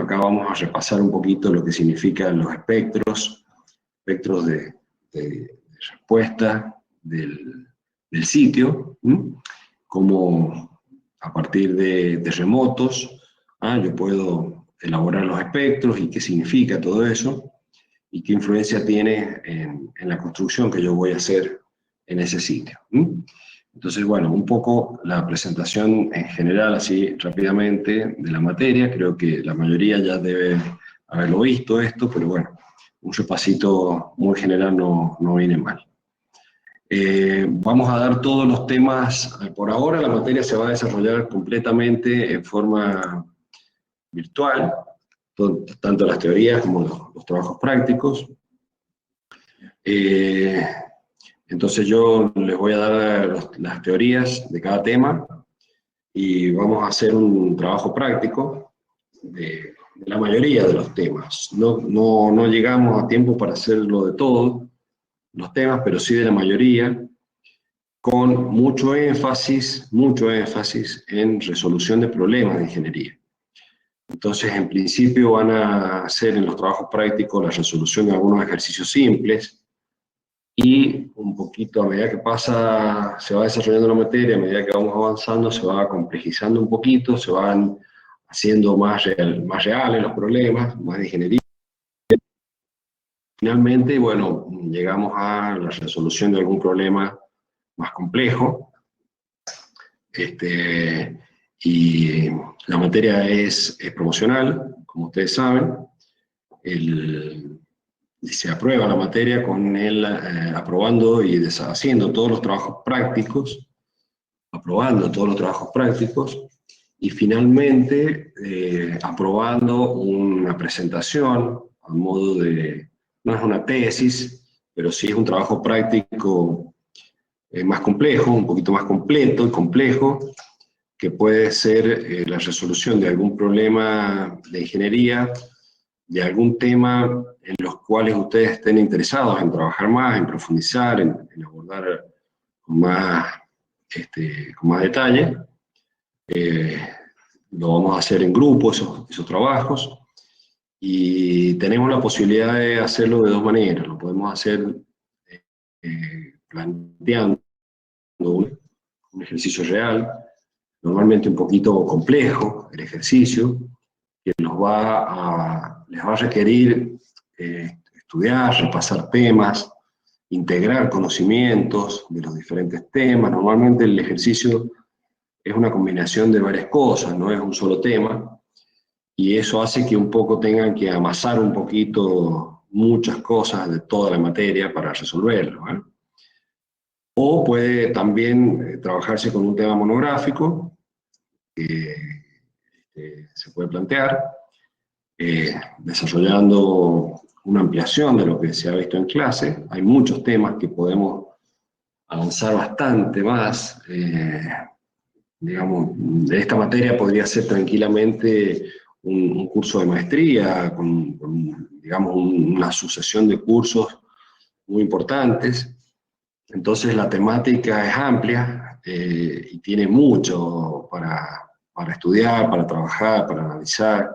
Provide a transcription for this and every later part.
acá vamos a repasar un poquito lo que significan los espectros de respuesta del sitio, como a partir de remotos, yo puedo elaborar los espectros y qué significa todo eso, y qué influencia tiene en la construcción que yo voy a hacer en ese sitio. Entonces, bueno, un poco la presentación en general, así rápidamente, de la materia. Creo que la mayoría ya debe haberlo visto esto, pero bueno, un repasito muy general no viene mal. Vamos a dar todos los temas. Por ahora la materia se va a desarrollar completamente en forma virtual, tanto las teorías como los trabajos prácticos. Entonces yo les voy a dar las teorías de cada tema y vamos a hacer un trabajo práctico de la mayoría de los temas. No llegamos a tiempo para hacerlo de todos los temas, pero sí de la mayoría, con mucho énfasis en resolución de problemas de ingeniería. Entonces, en principio van a hacer en los trabajos prácticos la resolución de algunos ejercicios simples, y un poquito a medida que se va desarrollando la materia, a medida que vamos avanzando, se va complejizando un poquito, se van haciendo más reales los problemas, más de ingeniería. Finalmente, bueno, llegamos a la resolución de algún problema más complejo, y la materia es promocional, como ustedes saben. Se aprueba la materia con él aprobando y haciendo todos los trabajos prácticos, y finalmente aprobando una presentación a modo de, no es una tesis, pero sí es un trabajo práctico más complejo, un poquito más completo y complejo, que puede ser la resolución de algún problema de ingeniería, de algún tema en los cuales ustedes estén interesados en trabajar más, en profundizar, en abordar con más detalle. Lo vamos a hacer en grupo, esos trabajos, y tenemos la posibilidad de hacerlo de dos maneras. Lo podemos hacer planteando un ejercicio real, normalmente un poquito complejo el ejercicio, que les va a requerir estudiar, repasar temas, integrar conocimientos de los diferentes temas. Normalmente el ejercicio es una combinación de varias cosas, no es un solo tema, y eso hace que un poco tengan que amasar un poquito muchas cosas de toda la materia para resolverlo, ¿eh? O puede también trabajarse con un tema monográfico, que se puede plantear, desarrollando una ampliación de lo que se ha visto en clase. Hay muchos temas que podemos avanzar bastante más. Digamos, de esta materia podría ser tranquilamente un curso de maestría, digamos, una sucesión de cursos muy importantes. Entonces la temática es amplia y tiene mucho para estudiar, para trabajar, para analizar.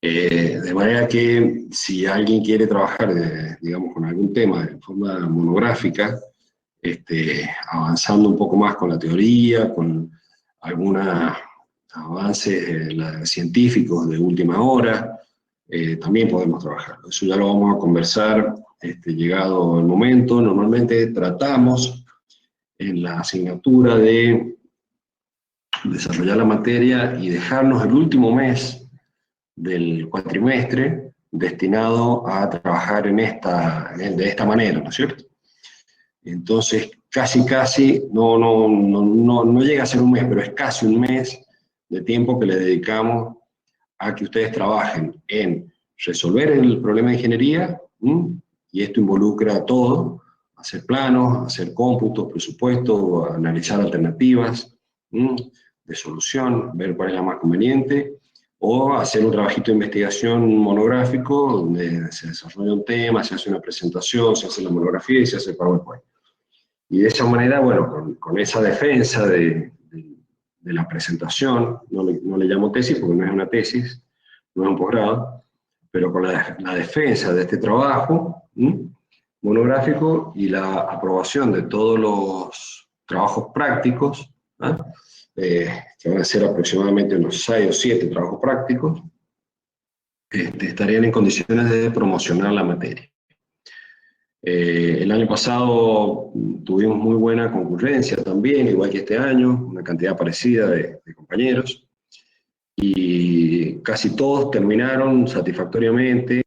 De manera que si alguien quiere trabajar, digamos, con algún tema de forma monográfica, avanzando un poco más con la teoría, con algunos avances científicos de última hora, también podemos trabajar. Eso ya lo vamos a conversar llegado el momento. Normalmente tratamos en la asignatura de desarrollar la materia y dejarnos el último mes del cuatrimestre destinado a trabajar de esta manera, ¿no es cierto? Entonces, casi, no llega a ser un mes, pero es casi un mes de tiempo que le dedicamos a que ustedes trabajen en resolver el problema de ingeniería, y esto involucra todo: hacer planos, hacer cómputos, presupuestos, analizar alternativas de solución, ver cuál es la más conveniente, o hacer un trabajito de investigación monográfico donde se desarrolla un tema, se hace una presentación, se hace la monografía y se hace el PowerPoint. Y de esa manera, bueno, con esa defensa de la presentación, no le llamo tesis porque no es una tesis, no es un posgrado, pero con la defensa de este trabajo monográfico y la aprobación de todos los trabajos prácticos, que van a ser aproximadamente unos 6 o 7 trabajos prácticos, estarían en condiciones de promocionar la materia. El año pasado tuvimos muy buena concurrencia también, igual que este año, una cantidad parecida de compañeros, y casi todos terminaron satisfactoriamente.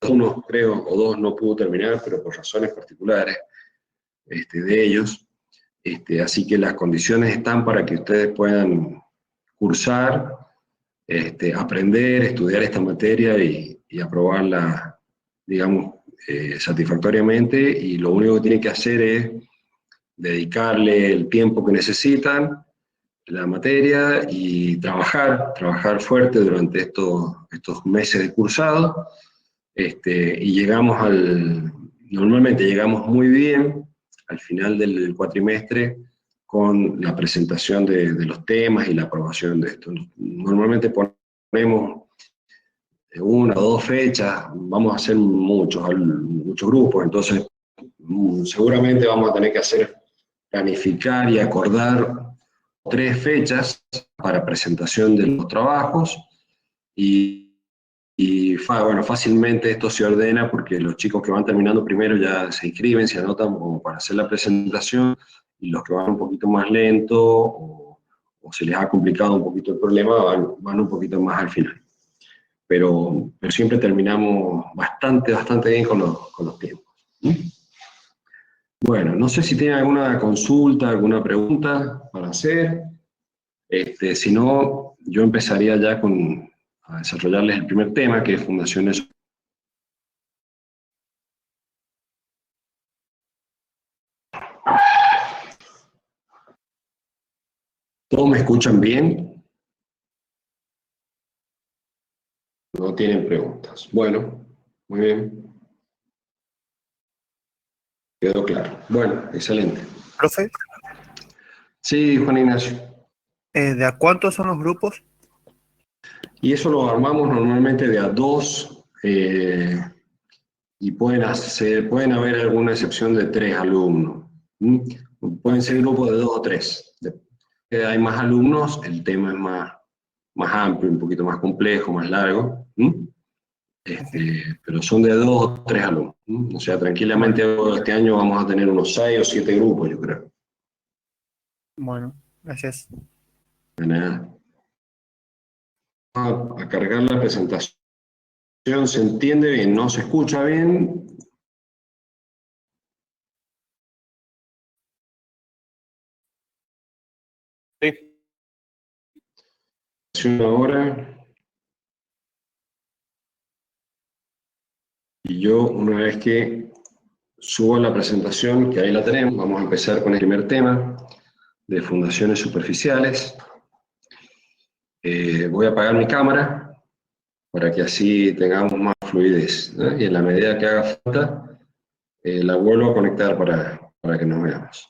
Uno, creo, o dos no pudo terminar, pero por razones particulares de ellos. Así que las condiciones están para que ustedes puedan cursar, aprender, estudiar esta materia y aprobarla, digamos, satisfactoriamente, y lo único que tienen que hacer es dedicarle el tiempo que necesitan la materia y trabajar fuerte durante estos meses de cursado, y normalmente llegamos muy bien al final del cuatrimestre con la presentación de los temas y la aprobación de esto. Normalmente ponemos 1 o 2 fechas, vamos a hacer muchos grupos, entonces seguramente vamos a tener que planificar y acordar 3 fechas para presentación de los trabajos, bueno, fácilmente esto se ordena porque los chicos que van terminando primero ya se inscriben, se anotan como para hacer la presentación, y los que van un poquito más lento o se les ha complicado un poquito el problema van un poquito más al final. Pero siempre terminamos bastante bien con los tiempos. Bueno, no sé si tienen alguna consulta, alguna pregunta para hacer. Si no, yo empezaría ya a desarrollarles el primer tema, que es fundaciones. ¿Todos me escuchan bien? No tienen preguntas. Bueno, muy bien. Quedó claro. Bueno, excelente. Profe, Sí, Juan Ignacio. ¿de a cuántos son los grupos? Y eso lo armamos normalmente de a 2, y pueden haber alguna excepción de 3 alumnos. Pueden ser grupos de 2 o 3. Hay más alumnos, el tema es más amplio, un poquito más complejo, más largo. Pero son de 2 o 3 alumnos. O sea, tranquilamente este año vamos a tener unos 6 o 7 grupos, yo creo. Bueno, gracias. De nada. A cargar la presentación. ¿Se entiende bien? ¿No se escucha bien? Sí. Ahora. Y yo, una vez que subo la presentación, que ahí la tenemos, vamos a empezar con el primer tema de fundaciones superficiales. Voy a apagar mi cámara para que así tengamos más fluidez, ¿no? Y en la medida que haga falta, la vuelvo a conectar para que nos veamos.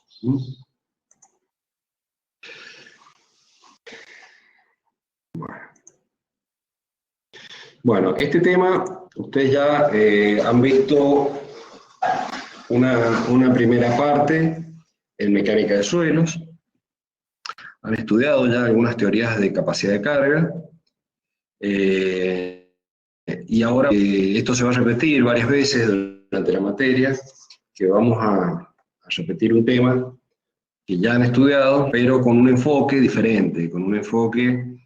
Bueno, este tema, ustedes ya han visto una primera parte en mecánica de suelos, han estudiado ya algunas teorías de capacidad de carga, y ahora esto se va a repetir varias veces durante la materia, que vamos a repetir un tema que ya han estudiado, pero con un enfoque diferente, con un enfoque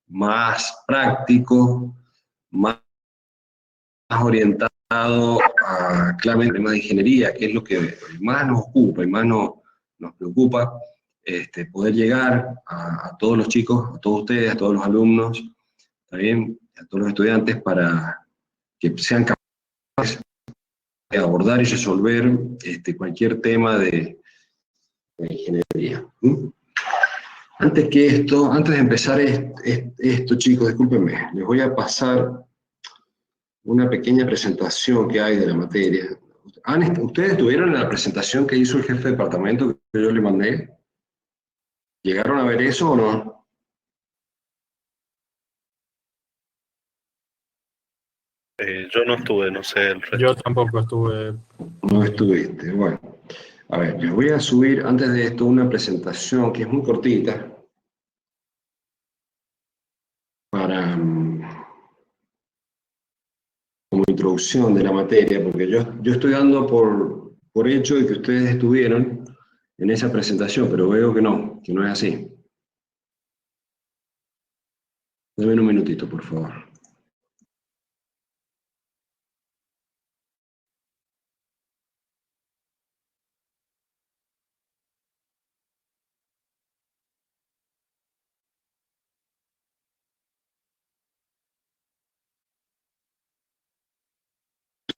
más práctico, más orientado a claramente problemas de ingeniería, que es lo que más nos ocupa y más nos preocupa, poder llegar a todos los chicos, a todos ustedes, a todos los alumnos, también a todos los estudiantes, para que sean capaces de abordar y resolver cualquier tema de ingeniería. Antes de empezar esto, chicos, discúlpenme, les voy a pasar una pequeña presentación que hay de la materia. ¿Ustedes estuvieron en la presentación que hizo el jefe de departamento que yo le mandé? ¿Llegaron a ver eso o no? Yo no estuve, no sé el resto. Yo tampoco estuve. No estuviste. Bueno, a ver, les voy a subir antes de esto una presentación que es muy cortita para como introducción de la materia, porque yo estoy dando por hecho de que ustedes estuvieron en esa presentación, pero veo que no es así. Dame un minutito, por favor.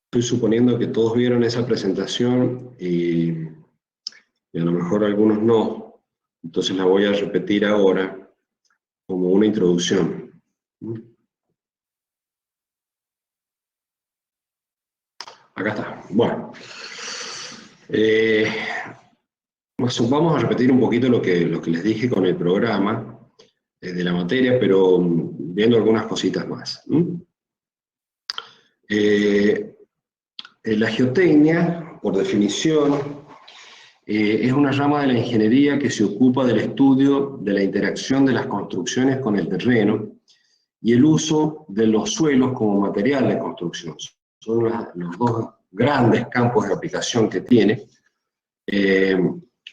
Estoy suponiendo que todos vieron esa presentación y a lo mejor algunos no, entonces la voy a repetir ahora como una introducción. Acá está. Bueno, vamos a repetir un poquito lo que les dije con el programa de la materia, pero viendo algunas cositas más. La geotecnia, por definición, es una rama de la ingeniería que se ocupa del estudio de la interacción de las construcciones con el terreno y el uso de los suelos como material de construcción. Son los dos grandes campos de aplicación que tiene.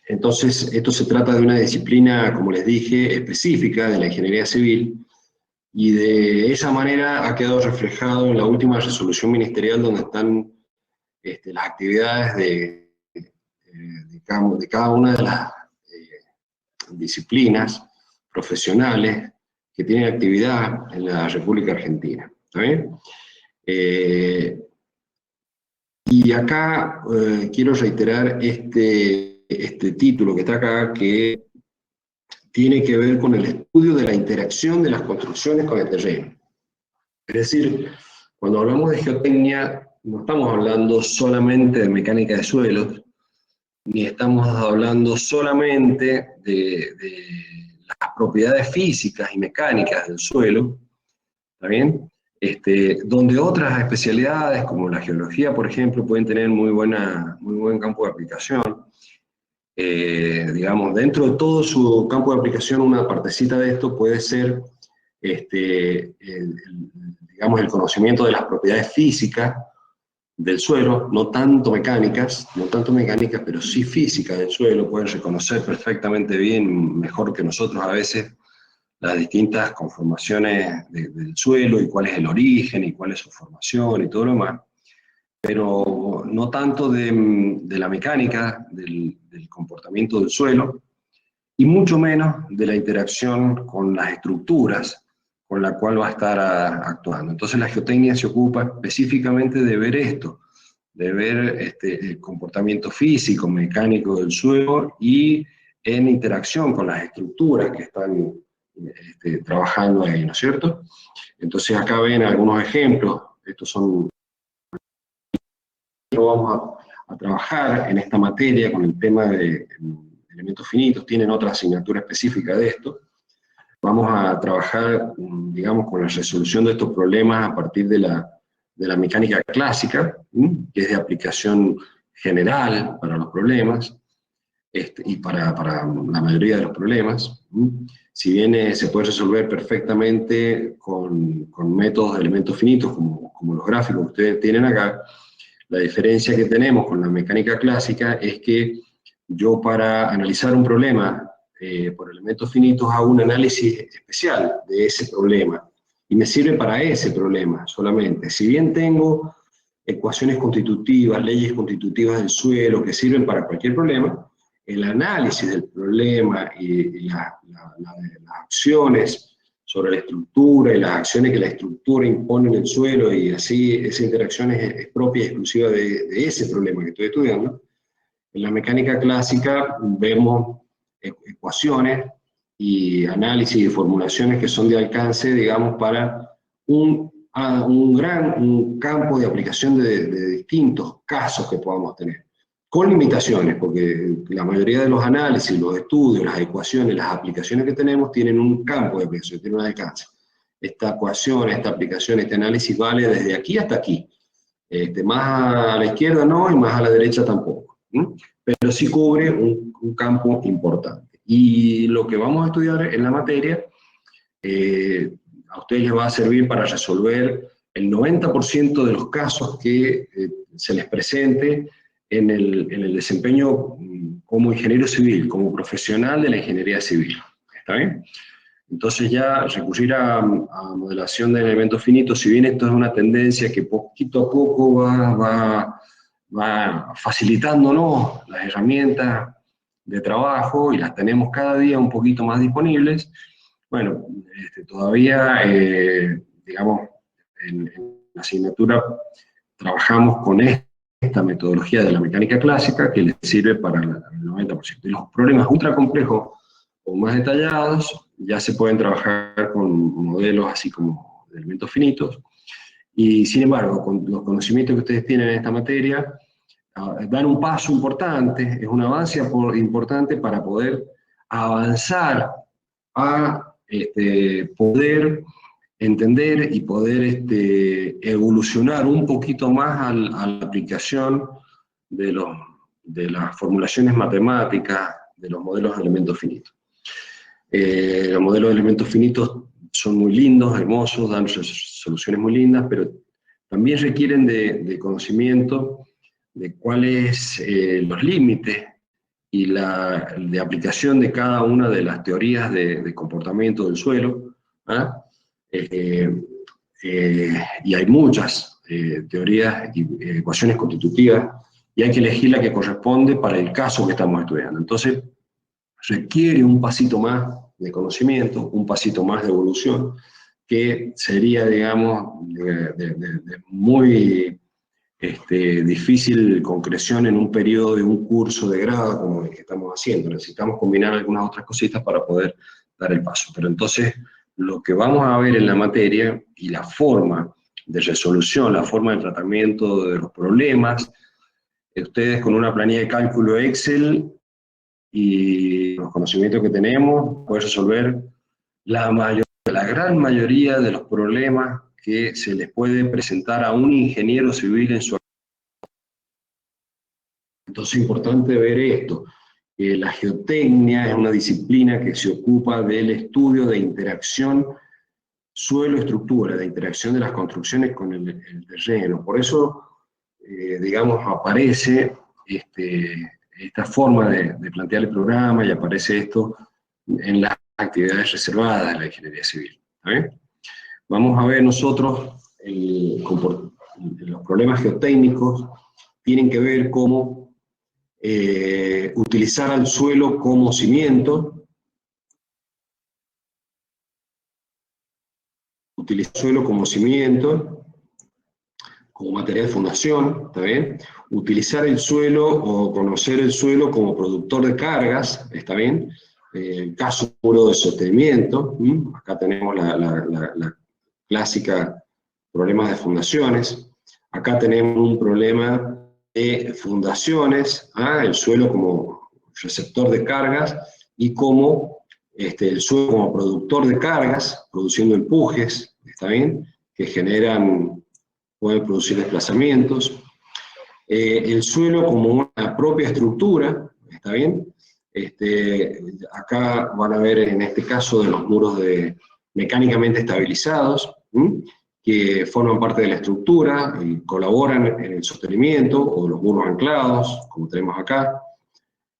Entonces, esto se trata de una disciplina, como les dije, específica de la ingeniería civil, y de esa manera ha quedado reflejado en la última resolución ministerial donde están las actividades de cada una de las disciplinas profesionales que tienen actividad en la República Argentina. ¿Está bien? Y acá quiero reiterar este título que está acá, que tiene que ver con el estudio de la interacción de las construcciones con el terreno. Es decir, cuando hablamos de geotecnia, no estamos hablando solamente de mecánica de suelos, ni estamos hablando solamente de las propiedades físicas y mecánicas del suelo, ¿está bien? Donde otras especialidades, como la geología, por ejemplo, pueden tener muy buen campo de aplicación. Digamos, dentro de todo su campo de aplicación, una partecita de esto puede ser, digamos, el conocimiento de las propiedades físicas del suelo, no tanto mecánicas, pero sí físicas del suelo. Pueden reconocer perfectamente bien, mejor que nosotros a veces, las distintas conformaciones del suelo y cuál es el origen y cuál es su formación y todo lo demás, pero no tanto de la mecánica, del comportamiento del suelo, y mucho menos de la interacción con las estructuras con la cual va a estar actuando. Entonces la geotecnia se ocupa específicamente de ver esto, de ver el comportamiento físico, mecánico del suelo y en interacción con las estructuras que están trabajando ahí, ¿no es cierto? Entonces acá ven algunos ejemplos, estos son... Vamos a trabajar en esta materia con el tema de elementos finitos, tienen otra asignatura específica de esto. Vamos a trabajar, digamos, con la resolución de estos problemas a partir de la mecánica clásica, que es de aplicación general para los problemas, y para la mayoría de los problemas. Si bien se puede resolver perfectamente con métodos de elementos finitos, como los gráficos que ustedes tienen acá, la diferencia que tenemos con la mecánica clásica es que yo, para analizar un problema por elementos finitos, hago un análisis especial de ese problema y me sirve para ese problema solamente. Si bien tengo ecuaciones constitutivas, leyes constitutivas del suelo que sirven para cualquier problema, el análisis del problema y las acciones sobre la estructura y las acciones que la estructura impone en el suelo, y así esa interacción es propia y exclusiva de ese problema que estoy estudiando. En la mecánica clásica vemos ecuaciones y análisis y formulaciones que son de alcance, digamos, para un campo de aplicación de distintos casos que podamos tener, con limitaciones, porque la mayoría de los análisis, los estudios, las ecuaciones, las aplicaciones que tenemos tienen un campo de aplicación, tienen un alcance. esta ecuación, esta aplicación, este análisis vale desde aquí hasta aquí. Más a la izquierda no, y más a la derecha tampoco. Pero sí cubre un campo importante. Y lo que vamos a estudiar en la materia, a ustedes les va a servir para resolver el 90% de los casos que se les presente en el desempeño como ingeniero civil, como profesional de la ingeniería civil. ¿Está bien? Entonces ya recurrir a modelación de elementos finitos, si bien esto es una tendencia que poquito a poco va facilitándonos las herramientas de trabajo y las tenemos cada día un poquito más disponibles, bueno, todavía, digamos, en la asignatura trabajamos con esta metodología de la mecánica clásica que les sirve para el 90%. Y los problemas ultra complejos o más detallados ya se pueden trabajar con modelos así como de elementos finitos, y sin embargo, con los conocimientos que ustedes tienen en esta materia, dan un paso importante, es un avance importante para poder avanzar a poder entender y poder evolucionar un poquito más a la aplicación de las formulaciones matemáticas de los modelos de elementos finitos. Los modelos de elementos finitos son muy lindos, hermosos, dan soluciones muy lindas, pero también requieren de conocimiento de cuáles los límites y de aplicación de cada una de las teorías de comportamiento del suelo. Y hay muchas teorías y ecuaciones constitutivas, y hay que elegir la que corresponde para el caso que estamos estudiando. Entonces, requiere un pasito más de conocimiento, un pasito más de evolución, que sería, digamos, de muy difícil concreción en un periodo de un curso de grado como el que estamos haciendo. Necesitamos combinar algunas otras cositas para poder dar el paso. Pero entonces, lo que vamos a ver en la materia y la forma de resolución, la forma de tratamiento de los problemas, ustedes con una planilla de cálculo Excel y los conocimientos que tenemos, pueden resolver la gran mayoría de los problemas que se les puede presentar a un ingeniero civil en su... Entonces es importante ver esto. La geotecnia es una disciplina que se ocupa del estudio de interacción suelo-estructura, de interacción de las construcciones con el terreno. Por eso, digamos, aparece esta forma de plantear el programa, y aparece esto en las actividades reservadas de la ingeniería civil. ¿Está bien? Vamos a ver nosotros, los problemas geotécnicos tienen que ver cómo utilizar al suelo como cimiento, utilizar el suelo como cimiento, como material de fundación, ¿está bien? Utilizar el suelo o conocer el suelo como productor de cargas, ¿está bien? El caso puro de sostenimiento, acá tenemos la clásica problemas de fundaciones, acá tenemos un problema de fundaciones, el suelo como receptor de cargas, y como el suelo como productor de cargas, produciendo empujes, ¿está bien? Que pueden producir desplazamientos. El suelo como una propia estructura, ¿está bien? Acá van a ver en este caso de los muros mecánicamente estabilizados, que forman parte de la estructura y colaboran en el sostenimiento, o los muros anclados, como tenemos acá.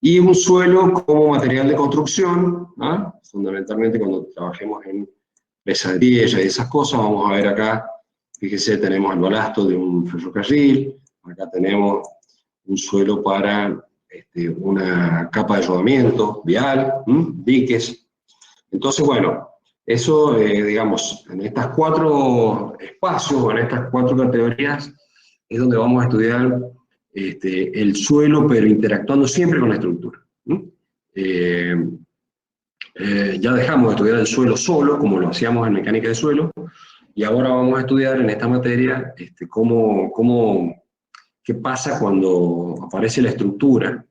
Y un suelo como material de construcción, fundamentalmente cuando trabajemos en pesadillas y esas cosas, vamos a ver acá, fíjense, tenemos el balasto de un ferrocarril, acá tenemos un suelo para una capa de rodamiento vial, diques. Entonces, bueno, eso, digamos, en estos 4 espacios, o en estas 4 categorías, es donde vamos a estudiar el suelo, pero interactuando siempre con la estructura. Ya dejamos de estudiar el suelo solo, como lo hacíamos en mecánica de suelo, y ahora vamos a estudiar en esta materia qué pasa cuando aparece la estructura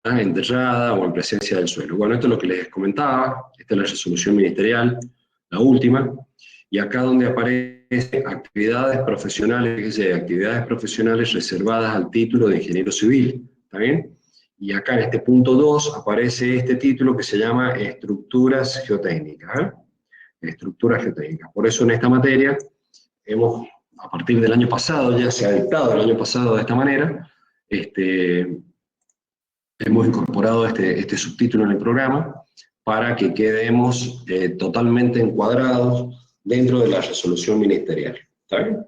enterrada o en presencia del suelo. Bueno, esto es lo que les comentaba, esta es la resolución ministerial, la última, y acá donde aparece actividades profesionales, fíjese, actividades profesionales reservadas al título de ingeniero civil, ¿está bien? Y acá en este punto 2 aparece este título que se llama Estructuras Geotécnicas, ¿eh? Estructuras geotécnicas. Por eso en esta materia hemos, a partir del año pasado, ya se ha dictado el año pasado de esta manera, hemos incorporado este subtítulo en el programa para que quedemos totalmente encuadrados dentro de la resolución ministerial. ¿Está bien?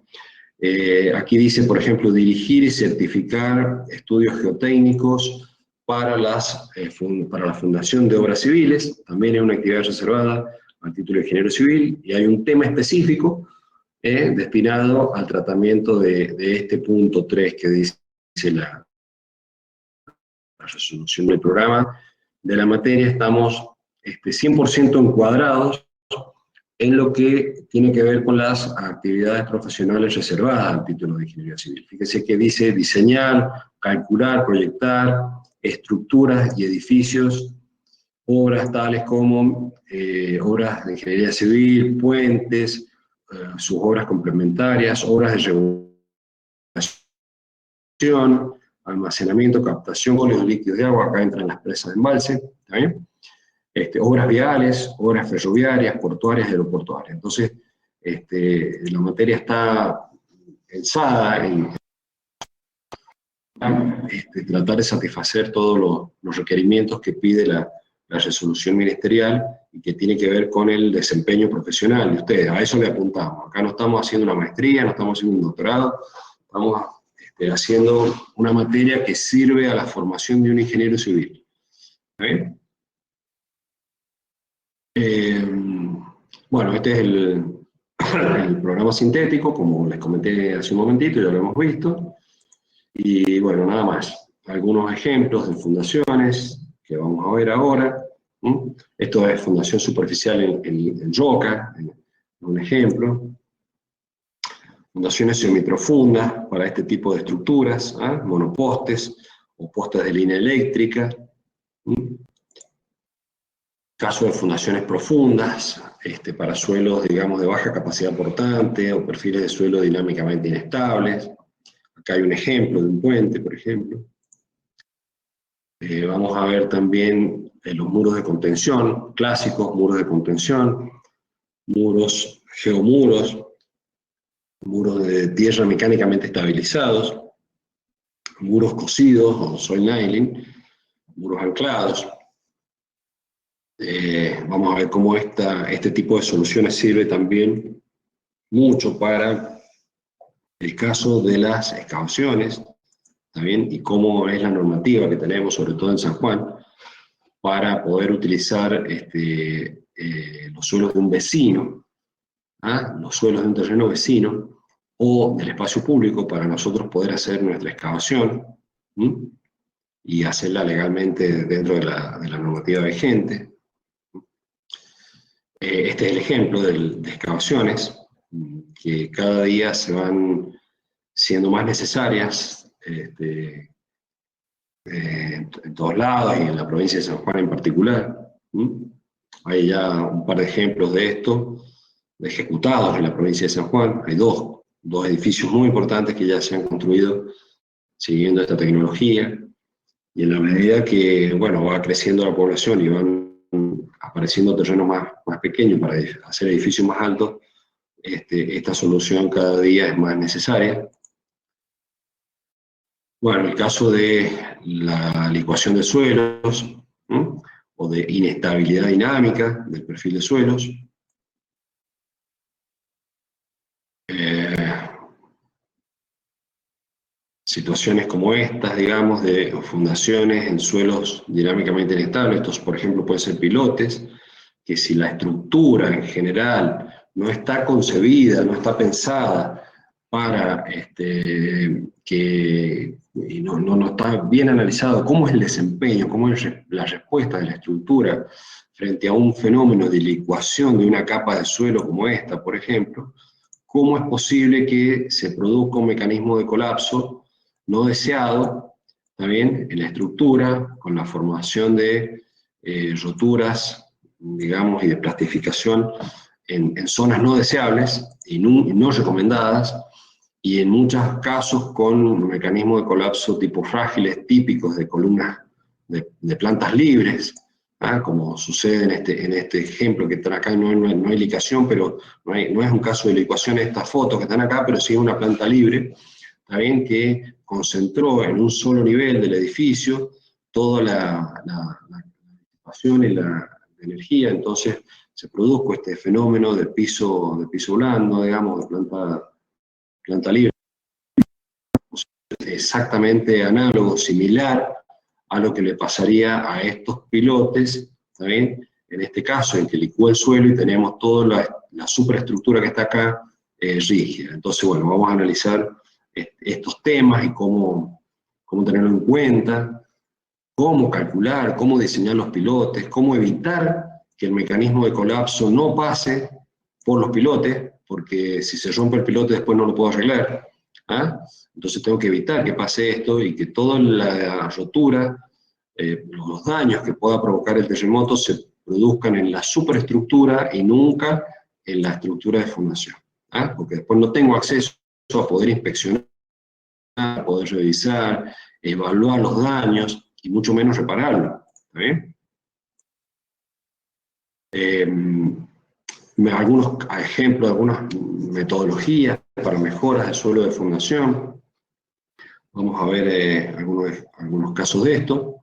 Aquí dice, por ejemplo, dirigir y certificar estudios geotécnicos para la Fundación de Obras Civiles, también es una actividad reservada al título de ingeniero civil, y hay un tema específico destinado al tratamiento de este punto 3 que dice la resolución del programa de la materia. Estamos 100% encuadrados en lo que tiene que ver con las actividades profesionales reservadas al título de ingeniería civil. Fíjese que dice diseñar, calcular, proyectar estructuras y edificios, obras tales como obras de ingeniería civil, puentes, sus obras complementarias, obras de regulación, almacenamiento, captación, óleos líquidos de agua, acá entran las presas de embalse, ¿está bien? Obras viales, obras ferroviarias, portuarias y aeroportuarias. Entonces, la materia está pensada en tratar de satisfacer todos los requerimientos que pide la resolución ministerial y que tiene que ver con el desempeño profesional de ustedes. A eso le apuntamos. Acá no estamos haciendo una maestría, no estamos haciendo un doctorado, estamos haciendo una materia que sirve a la formación de un ingeniero civil. ¿Está bien? Bueno, este es el programa sintético, como les comenté hace un momentito, ya lo hemos visto. Y bueno, nada más. Algunos ejemplos de fundaciones que vamos a ver ahora. Esto es fundación superficial en roca, un ejemplo. Fundaciones semiprofundas para este tipo de estructuras, monopostes o postes de línea eléctrica. Caso de fundaciones profundas, para suelos, digamos, de baja capacidad portante o perfiles de suelo dinámicamente inestables. Acá hay un ejemplo de un puente, por ejemplo. Vamos a ver también los muros de contención, clásicos, muros de contención, muros, geomuros, muros de tierra mecánicamente estabilizados, muros cosidos o soil nailing, muros anclados. Vamos a ver cómo este tipo de soluciones sirve también mucho para el caso de las excavaciones, ¿también? Y cómo es la normativa que tenemos, sobre todo en San Juan, para poder utilizar los suelos de un vecino, los suelos de un terreno vecino, o del espacio público, para nosotros poder hacer nuestra excavación, y hacerla legalmente dentro de la normativa vigente. Este es el ejemplo de excavaciones que cada día se van siendo más necesarias en todos lados y en la provincia de San Juan en particular. Hay ya un par de ejemplos de esto ejecutados en la provincia de San Juan. Hay dos edificios muy importantes que ya se han construido siguiendo esta tecnología, y en la medida que, bueno, va creciendo la población y van apareciendo terrenos más pequeños para hacer edificios más altos, esta solución cada día es más necesaria. Bueno, el caso de la licuación de suelos, o de inestabilidad dinámica del perfil de suelos. Situaciones como estas, digamos, de fundaciones en suelos dinámicamente inestables. Estos, por ejemplo, pueden ser pilotes, que si la estructura en general no está concebida, no está pensada para y no está bien analizado cómo es el desempeño, cómo es la respuesta de la estructura frente a un fenómeno de licuación de una capa de suelo como esta, por ejemplo, cómo es posible que se produzca un mecanismo de colapso no deseado, también en la estructura, con la formación de roturas, digamos, y de plastificación en zonas no deseables y no recomendadas, y en muchos casos con mecanismos de colapso tipo frágiles típicos de columnas de plantas libres, como sucede en este ejemplo que están acá. No hay licuación, pero no es un caso de licuación estas fotos que están acá, pero sí es una planta libre, ¿está bien?, que concentró en un solo nivel del edificio toda la disipación y la energía. Entonces se produjo este fenómeno de piso blando, digamos, de planta libre, exactamente análogo, similar a lo que le pasaría a estos pilotes, ¿está bien?, en este caso, en que licúa el suelo y tenemos toda la superestructura que está acá rígida. Entonces, bueno, vamos a analizar estos temas y cómo tenerlo en cuenta, cómo calcular, cómo diseñar los pilotes, cómo evitar que el mecanismo de colapso no pase por los pilotes, porque si se rompe el pilote después no lo puedo arreglar. Entonces tengo que evitar que pase esto y que toda la rotura, los daños que pueda provocar el terremoto se produzcan en la superestructura y nunca en la estructura de fundación. Porque después no tengo acceso a poder inspeccionar, a poder revisar, evaluar los daños y mucho menos repararlos. ¿Está bien? Algunos ejemplos, algunas metodologías para mejoras de suelo de fundación. Vamos a ver algunos casos de esto.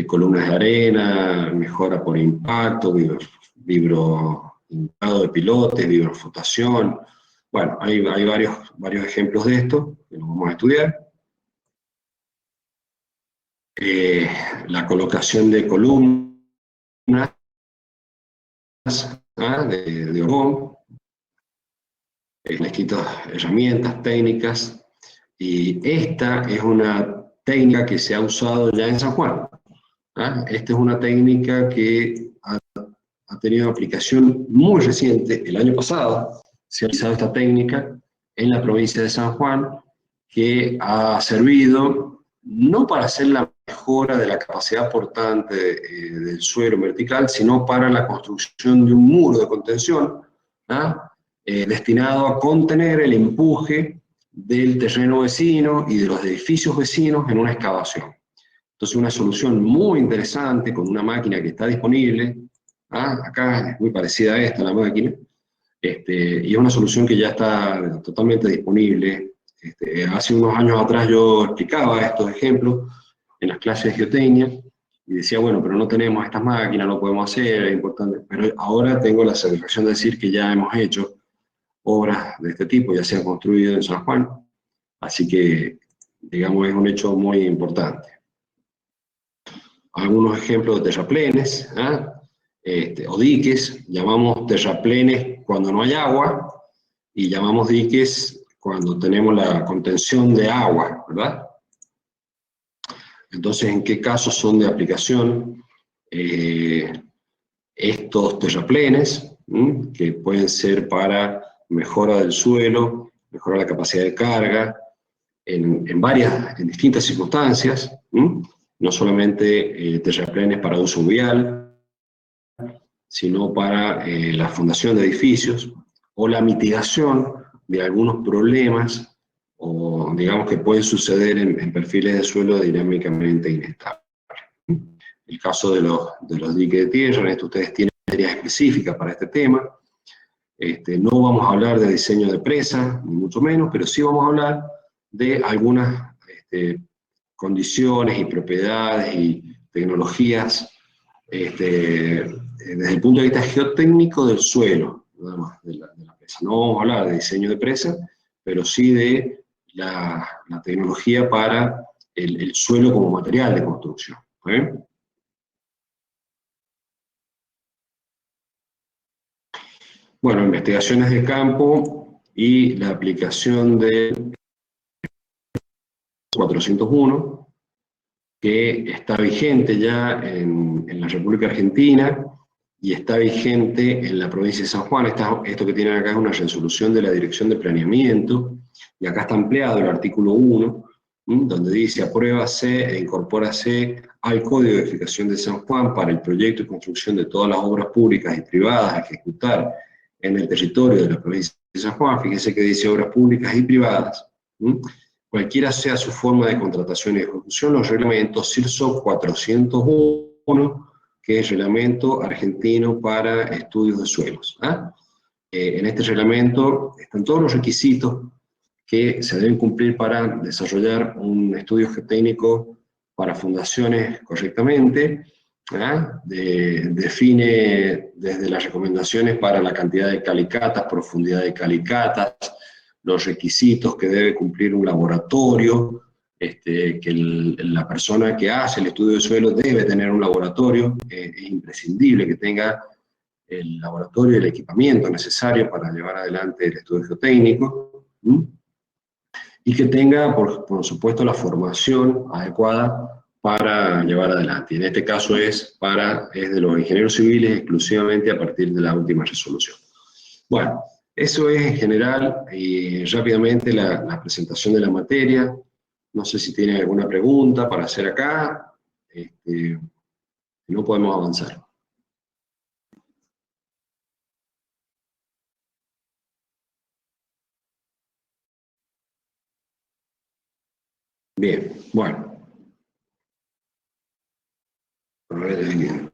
Columnas de arena, mejora por impacto, vibro-hincado de pilotes, vibroflotación. Bueno, hay varios ejemplos de esto que los vamos a estudiar. La colocación de columnas de hormigón, distintas herramientas, técnicas, y esta es una técnica que se ha usado ya en San Juan. Esta es una técnica que ha tenido aplicación muy reciente. El año pasado se ha utilizado esta técnica en la provincia de San Juan, que ha servido no para hacer la mejora de la capacidad portante del suelo vertical, sino para la construcción de un muro de contención, destinado a contener el empuje del terreno vecino y de los edificios vecinos en una excavación. Entonces, una solución muy interesante con una máquina que está disponible. Acá es muy parecida a esta la máquina, y es una solución que ya está totalmente disponible. Hace unos años atrás yo explicaba estos ejemplos en las clases de geotecnia, y decía, bueno, pero no tenemos estas máquinas, no podemos hacer, es importante. Pero ahora tengo la satisfacción de decir que ya hemos hecho obras de este tipo, ya se han construido en San Juan, así que, digamos, es un hecho muy importante. Algunos ejemplos de terraplenes, o diques. Llamamos terraplenes cuando no hay agua, y llamamos diques cuando tenemos la contención de agua, ¿verdad? Entonces, ¿en qué casos son de aplicación estos terraplenes? Que pueden ser para mejora del suelo, mejora la capacidad de carga, en distintas circunstancias, no solamente terraplenes para uso vial, sino para la fundación de edificios, o la mitigación de algunos problemas, o digamos que pueden suceder en perfiles de suelo dinámicamente inestables. El caso de los diques de tierra, en esto ustedes tienen áreas específicas para este tema. No vamos a hablar de diseño de presa, ni mucho menos, pero sí vamos a hablar de algunas condiciones y propiedades y tecnologías desde el punto de vista geotécnico del suelo, nada más, de la presa. No vamos a hablar de diseño de presa, pero sí de la tecnología para el suelo como material de construcción. Bueno, investigaciones de campo y la aplicación de 401, que está vigente ya en la República Argentina y está vigente en la provincia de San Juan. Esto que tienen acá es una resolución de la Dirección de Planeamiento, y acá está ampliado el artículo 1, donde dice: apruébase e incorpórase al Código de Edificación de San Juan para el proyecto y construcción de todas las obras públicas y privadas a ejecutar en el territorio de la provincia de San Juan, fíjense que dice obras públicas y privadas, cualquiera sea su forma de contratación y ejecución, los reglamentos CIRSO 401, que es Reglamento Argentino para Estudios de Suelos. En este reglamento están todos los requisitos que se deben cumplir para desarrollar un estudio geotécnico para fundaciones correctamente. Define desde las recomendaciones para la cantidad de calicatas, profundidad de calicatas, los requisitos que debe cumplir un laboratorio, que la persona que hace el estudio de suelo debe tener un laboratorio, es imprescindible que tenga el laboratorio y el equipamiento necesario para llevar adelante el estudio geotécnico, y que tenga, por supuesto, la formación adecuada para llevar adelante. Y en este caso es de los ingenieros civiles exclusivamente a partir de la última resolución. Bueno, eso es en general y rápidamente la presentación de la materia. No sé si tienen alguna pregunta para hacer acá. Si no, podemos avanzar. Bien, bueno. A ver,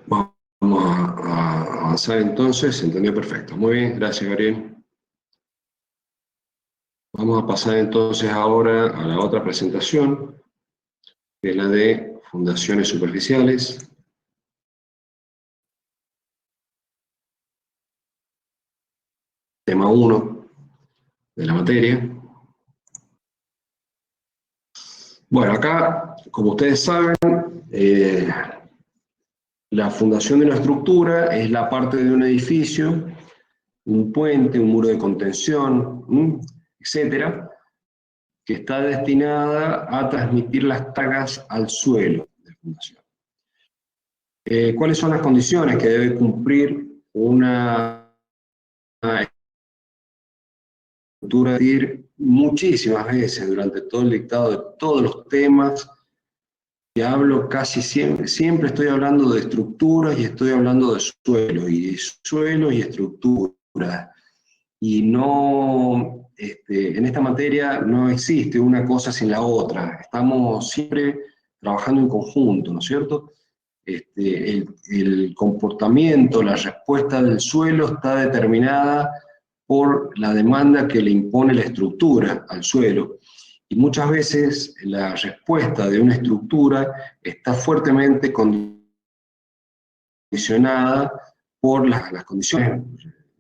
vamos a avanzar entonces. ¿Se entendió? Perfecto. Muy bien, gracias, Gabriel. Vamos a pasar entonces ahora a la otra presentación, que es la de fundaciones superficiales. Tema 1 de la materia. Bueno, acá, como ustedes saben, la fundación de una estructura es la parte de un edificio, un puente, un muro de contención, etcétera, que está destinada a transmitir las cargas al suelo de fundación. ¿Cuáles son las condiciones que debe cumplir una estructura? Muchísimas veces durante todo el dictado de todos los temas que hablo, casi siempre estoy hablando de estructuras y estoy hablando de suelos y estructuras. Y no, en esta materia no existe una cosa sin la otra. Estamos siempre trabajando en conjunto, ¿no es cierto? El comportamiento, la respuesta del suelo está determinada por la demanda que le impone la estructura al suelo. Y muchas veces la respuesta de una estructura está fuertemente condicionada por las condiciones,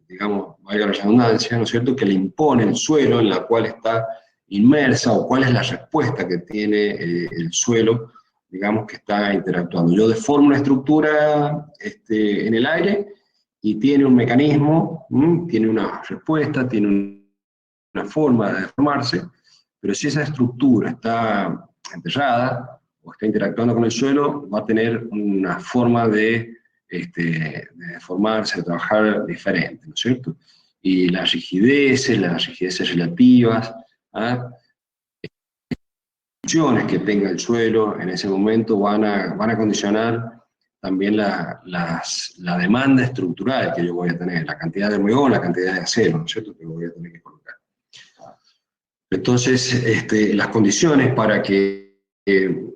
digamos, valga la redundancia, ¿no es cierto?, que le impone el suelo en la cual está inmersa, o cuál es la respuesta que tiene el suelo, digamos, que está interactuando. Yo deformo una estructura en el aire y tiene un mecanismo, tiene una respuesta, tiene una forma de deformarse, pero si esa estructura está enterrada o está interactuando con el suelo, va a tener una forma de deformarse, de trabajar diferente, ¿no es cierto? Y las rigideces relativas, las funciones que tenga el suelo en ese momento van a condicionar también la demanda estructural que yo voy a tener, la cantidad de hormigón, la cantidad de acero, ¿no es cierto?, que voy a tener que colocar. Entonces, las condiciones para que el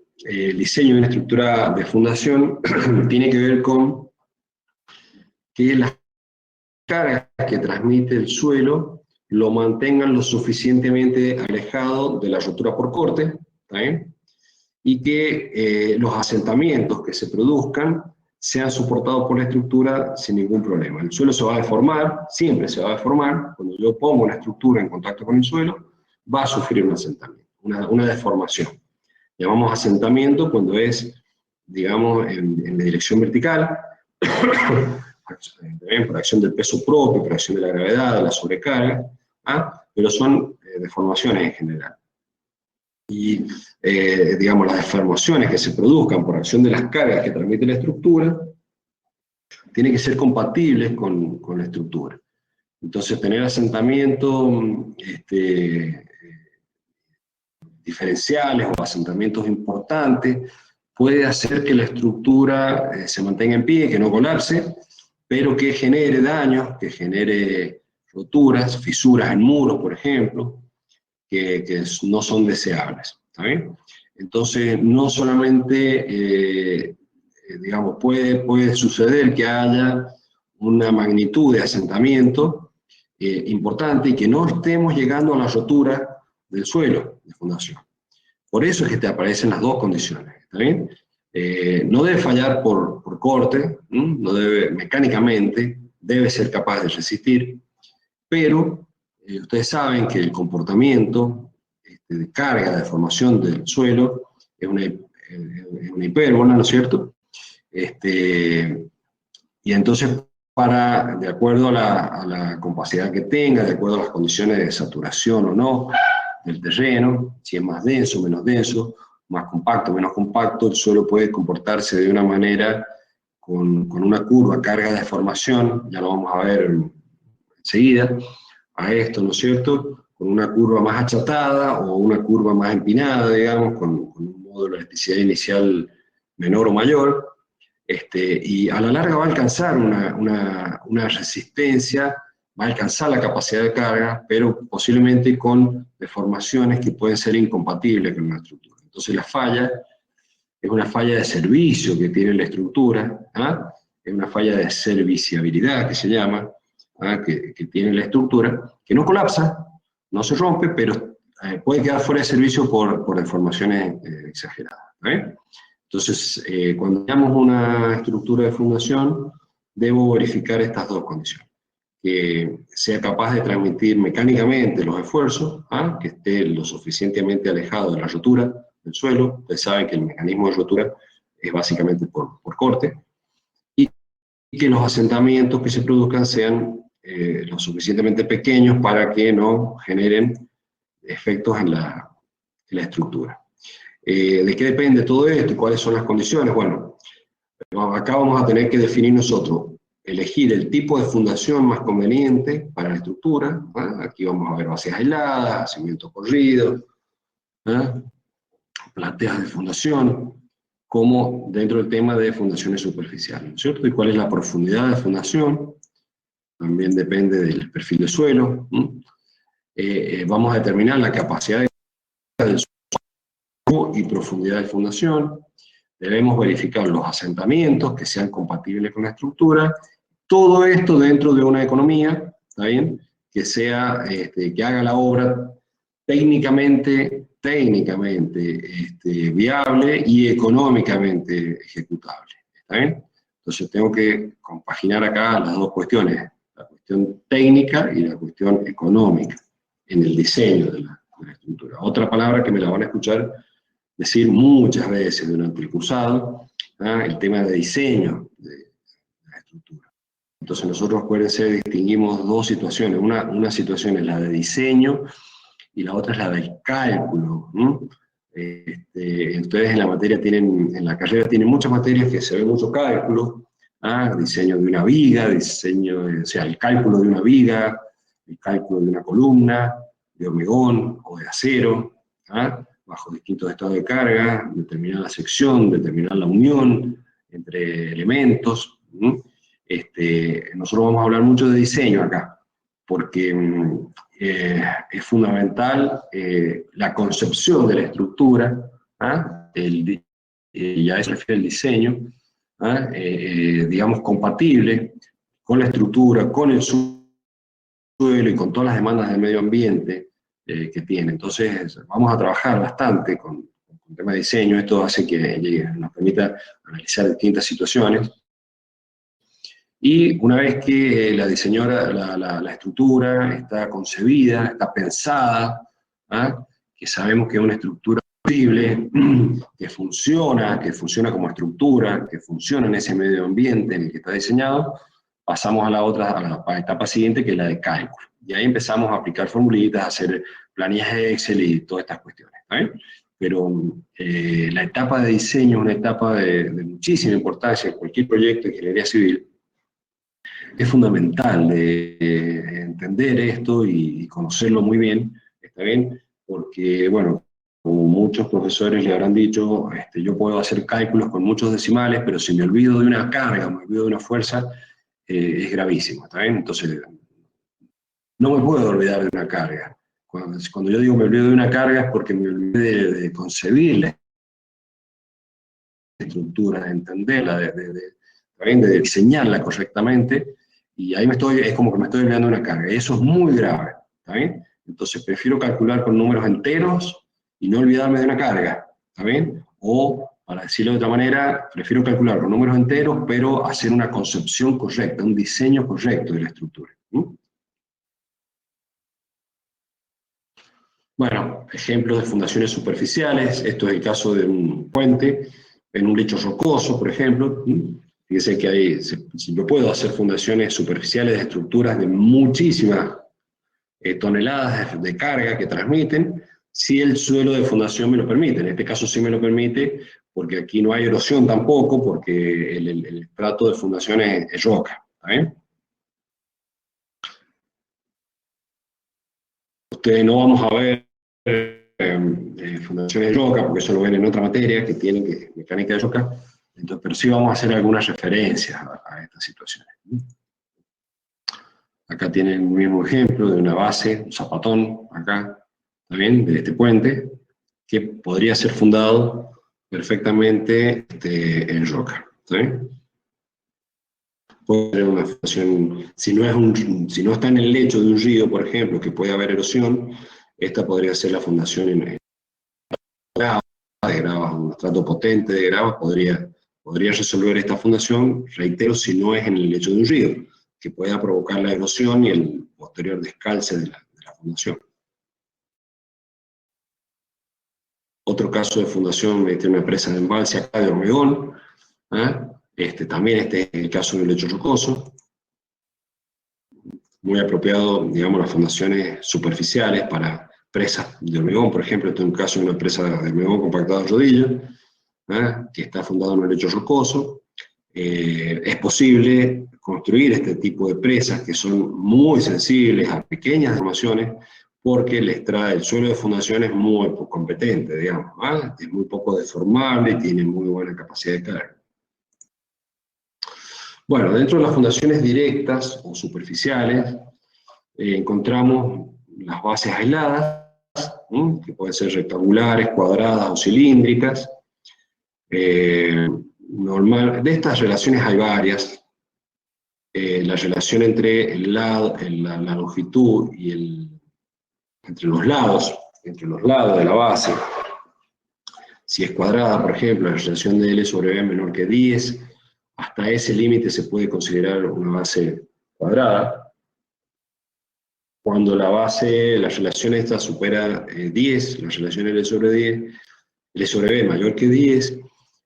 diseño de una estructura de fundación tiene que ver con que las cargas que transmite el suelo lo mantengan lo suficientemente alejado de la rotura por corte, ¿está bien?, y que los asentamientos que se produzcan sean soportados por la estructura sin ningún problema. El suelo se va a deformar, siempre se va a deformar. Cuando yo pongo una estructura en contacto con el suelo, va a sufrir un asentamiento, una deformación. Llamamos asentamiento cuando es, digamos, en dirección vertical, por acción del peso propio, por acción de la gravedad, de la sobrecarga, pero son deformaciones en general. Y, digamos, las deformaciones que se produzcan por acción de las cargas que transmite la estructura, tienen que ser compatibles con la estructura. Entonces, tener asentamientos diferenciales o asentamientos importantes puede hacer que la estructura se mantenga en pie, que no colapse, pero que genere daños, que genere roturas, fisuras en muros, por ejemplo, que no son deseables. ¿Está bien? Entonces, no solamente, digamos, puede suceder que haya una magnitud de asentamiento importante y que no estemos llegando a la rotura del suelo de fundación. Por eso es que te aparecen las dos condiciones. ¿Está bien? No debe fallar por corte, no debe, mecánicamente, debe ser capaz de resistir, pero ustedes saben que el comportamiento de carga, de formación del suelo, es una hipérbola, ¿no es cierto? Y entonces, de acuerdo a la capacidad que tenga, de acuerdo a las condiciones de saturación o no del terreno, si es más denso, menos denso, más compacto, menos compacto, el suelo puede comportarse de una manera con una curva, carga de formación, ya lo vamos a ver enseguida, a esto, ¿no es cierto?, con una curva más achatada o una curva más empinada, digamos, con un módulo de elasticidad inicial menor o mayor, y a la larga va a alcanzar una resistencia, va a alcanzar la capacidad de carga, pero posiblemente con deformaciones que pueden ser incompatibles con la estructura. Entonces la falla es una falla de servicio que tiene la estructura, es una falla de serviciabilidad que se llama, que tiene la estructura, que no colapsa, no se rompe, pero puede quedar fuera de servicio por deformaciones exageradas. Entonces, cuando tenemos una estructura de fundación, debo verificar estas dos condiciones. Que sea capaz de transmitir mecánicamente los esfuerzos, que esté lo suficientemente alejado de la rotura del suelo. Ustedes saben que el mecanismo de rotura es básicamente por corte, y que los asentamientos que se produzcan sean lo suficientemente pequeños para que no generen efectos en la estructura. ¿De qué depende todo esto y cuáles son las condiciones? Bueno, acá vamos a tener que definir nosotros, elegir el tipo de fundación más conveniente para la estructura. Aquí vamos a ver bases aisladas, cimiento corrido, plateas de fundación, como dentro del tema de fundaciones superficiales, ¿no es cierto? Y cuál es la profundidad de fundación, también depende del perfil de suelo. Vamos a determinar la capacidad del suelo y profundidad de fundación. Debemos verificar los asentamientos que sean compatibles con la estructura. Todo esto dentro de una economía, ¿está bien?, que sea, que haga la obra técnicamente viable y económicamente ejecutable. ¿Está bien? Entonces tengo que compaginar acá las dos cuestiones, la cuestión técnica y la cuestión económica, en el diseño de la estructura. Otra palabra que me la van a escuchar decir muchas veces durante el cursado, el tema de diseño de la estructura. Entonces nosotros, acuérdense, distinguimos dos situaciones. Una situación es la de diseño y la otra es la del cálculo. Entonces en la carrera tienen muchas materias que se ve mucho cálculo, diseño de una viga, o sea, el cálculo de una viga, el cálculo de una columna, de hormigón o de acero, bajo distintos estados de carga, determinar la sección, determinar la unión entre elementos. Nosotros vamos a hablar mucho de diseño acá, porque es fundamental la concepción de la estructura, ya eso refiere al diseño, digamos, compatible con la estructura, con el suelo y con todas las demandas del medio ambiente que tiene. Entonces, vamos a trabajar bastante con el tema de diseño. Esto hace que nos permita analizar distintas situaciones. Y una vez que la estructura está concebida, está pensada, que sabemos que es una estructura posible, que funciona como estructura, que funciona en ese medio ambiente en el que está diseñado, pasamos a la etapa siguiente, que es la de cálculo. Y ahí empezamos a aplicar formulitas, a hacer planillas de Excel y todas estas cuestiones. Pero la etapa de diseño es una etapa de muchísima importancia en cualquier proyecto de ingeniería civil. Es fundamental entender esto y conocerlo muy bien, ¿está bien? Porque, bueno, como muchos profesores le habrán dicho, yo puedo hacer cálculos con muchos decimales, pero si me olvido de una carga, me olvido de una fuerza, es gravísimo, ¿está bien? Entonces, no me puedo olvidar de una carga. Cuando yo digo me olvido de una carga es porque me olvidé de concebir la estructura, de entenderla, ¿está bien? De diseñarla correctamente, y ahí es como que me estoy olvidando de una carga, y eso es muy grave, ¿está bien? Entonces prefiero calcular con números enteros y no olvidarme de una carga, ¿está bien? O, para decirlo de otra manera, prefiero calcular con números enteros, pero hacer una concepción correcta, un diseño correcto de la estructura. Bueno, ejemplos de fundaciones superficiales. Esto es el caso de un puente en un lecho rocoso, por ejemplo. Fíjense que yo puedo hacer fundaciones superficiales de estructuras de muchísimas toneladas de carga que transmiten, si el suelo de fundación me lo permite. En este caso sí me lo permite, porque aquí no hay erosión tampoco, porque el estrato de fundación es roca. ¿Está bien? Ustedes no vamos a ver fundaciones de roca, porque eso lo ven en otra materia que tienen que mecánica de roca, entonces, pero sí vamos a hacer algunas referencias a estas situaciones. Acá tienen el mismo ejemplo de una base, un zapatón, acá, también, de este puente, que podría ser fundado perfectamente en roca. ¿Sí? Puede tener una fundación, si no está en el lecho de un río, por ejemplo, que puede haber erosión, esta podría ser la fundación en gravas, un estrato potente de gravas, podría resolver esta fundación, reitero, si no es en el lecho de un río, que pueda provocar la erosión y el posterior descalce de la fundación. Otro caso de fundación mediante una presa de embalse acá de hormigón, también este es el caso del lecho rocoso, muy apropiado, digamos, las fundaciones superficiales para presas de hormigón, por ejemplo, este es un caso de una presa de hormigón compactada de rodilla, que está fundada en un lecho rocoso. Es posible construir este tipo de presas que son muy sensibles a pequeñas deformaciones, porque el suelo de fundación es muy competente, digamos, es muy poco deformable y tiene muy buena capacidad de carga. Bueno, dentro de las fundaciones directas o superficiales, encontramos las bases aisladas, que pueden ser rectangulares, cuadradas o cilíndricas. De estas relaciones hay varias. La relación entre la longitud y entre los lados de la base, si es cuadrada, por ejemplo, la relación de L sobre B menor que 10, hasta ese límite se puede considerar una base cuadrada. Cuando la relación esta supera 10, la relación L sobre B mayor que 10,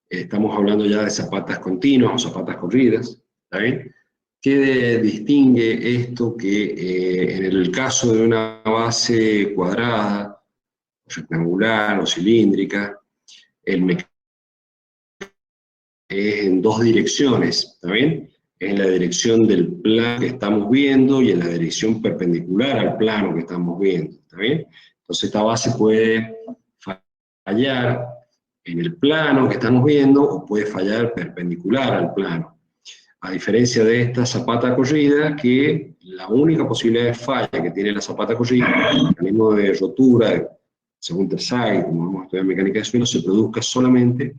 estamos hablando ya de zapatas continuas o zapatas corridas, ¿está bien? ¿Qué distingue esto? Que en el caso de una base cuadrada, rectangular o cilíndrica, el mecanismo es en dos direcciones, ¿está bien? En la dirección del plano que estamos viendo y en la dirección perpendicular al plano que estamos viendo, ¿está bien? Entonces esta base puede fallar en el plano que estamos viendo o puede fallar perpendicular al plano. A diferencia de esta zapata corrida, que la única posibilidad de falla que tiene la zapata corrida, el mecanismo de rotura, según Terzaghi, como vamos a estudiar mecánica de suelo, se produzca solamente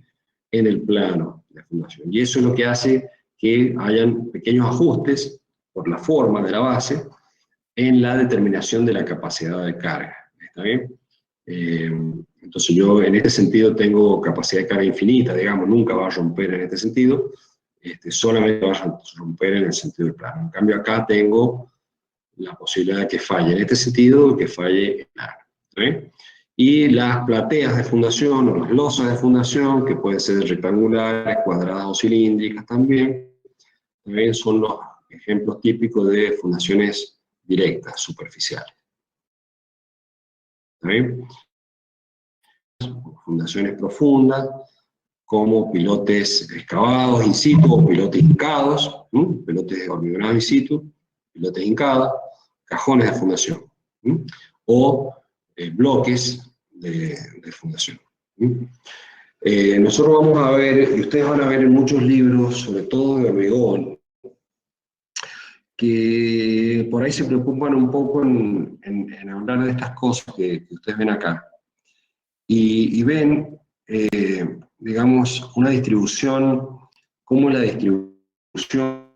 en el plano de fundación. Y eso es lo que hace que hayan pequeños ajustes por la forma de la base en la determinación de la capacidad de carga. ¿Está bien? Entonces yo en este sentido tengo capacidad de carga infinita, digamos, nunca va a romper en este sentido, solamente va a romper en el sentido del plano. En cambio acá tengo la posibilidad de que falle en este sentido, que falle en plano. ¿Sí? Y las plateas de fundación o las losas de fundación, que pueden ser rectangulares, cuadradas o cilíndricas también son los ejemplos típicos de fundaciones directas, superficiales. ¿Sí? Fundaciones profundas, como pilotes excavados in situ o pilotes hincados, pilotes hormigonados in situ, pilotes hincados, cajones de fundación, o bloques de fundación. Nosotros vamos a ver, y ustedes van a ver en muchos libros, sobre todo de hormigón, que por ahí se preocupan un poco en hablar de estas cosas que ustedes ven acá. Y ven, digamos, una distribución, como la distribución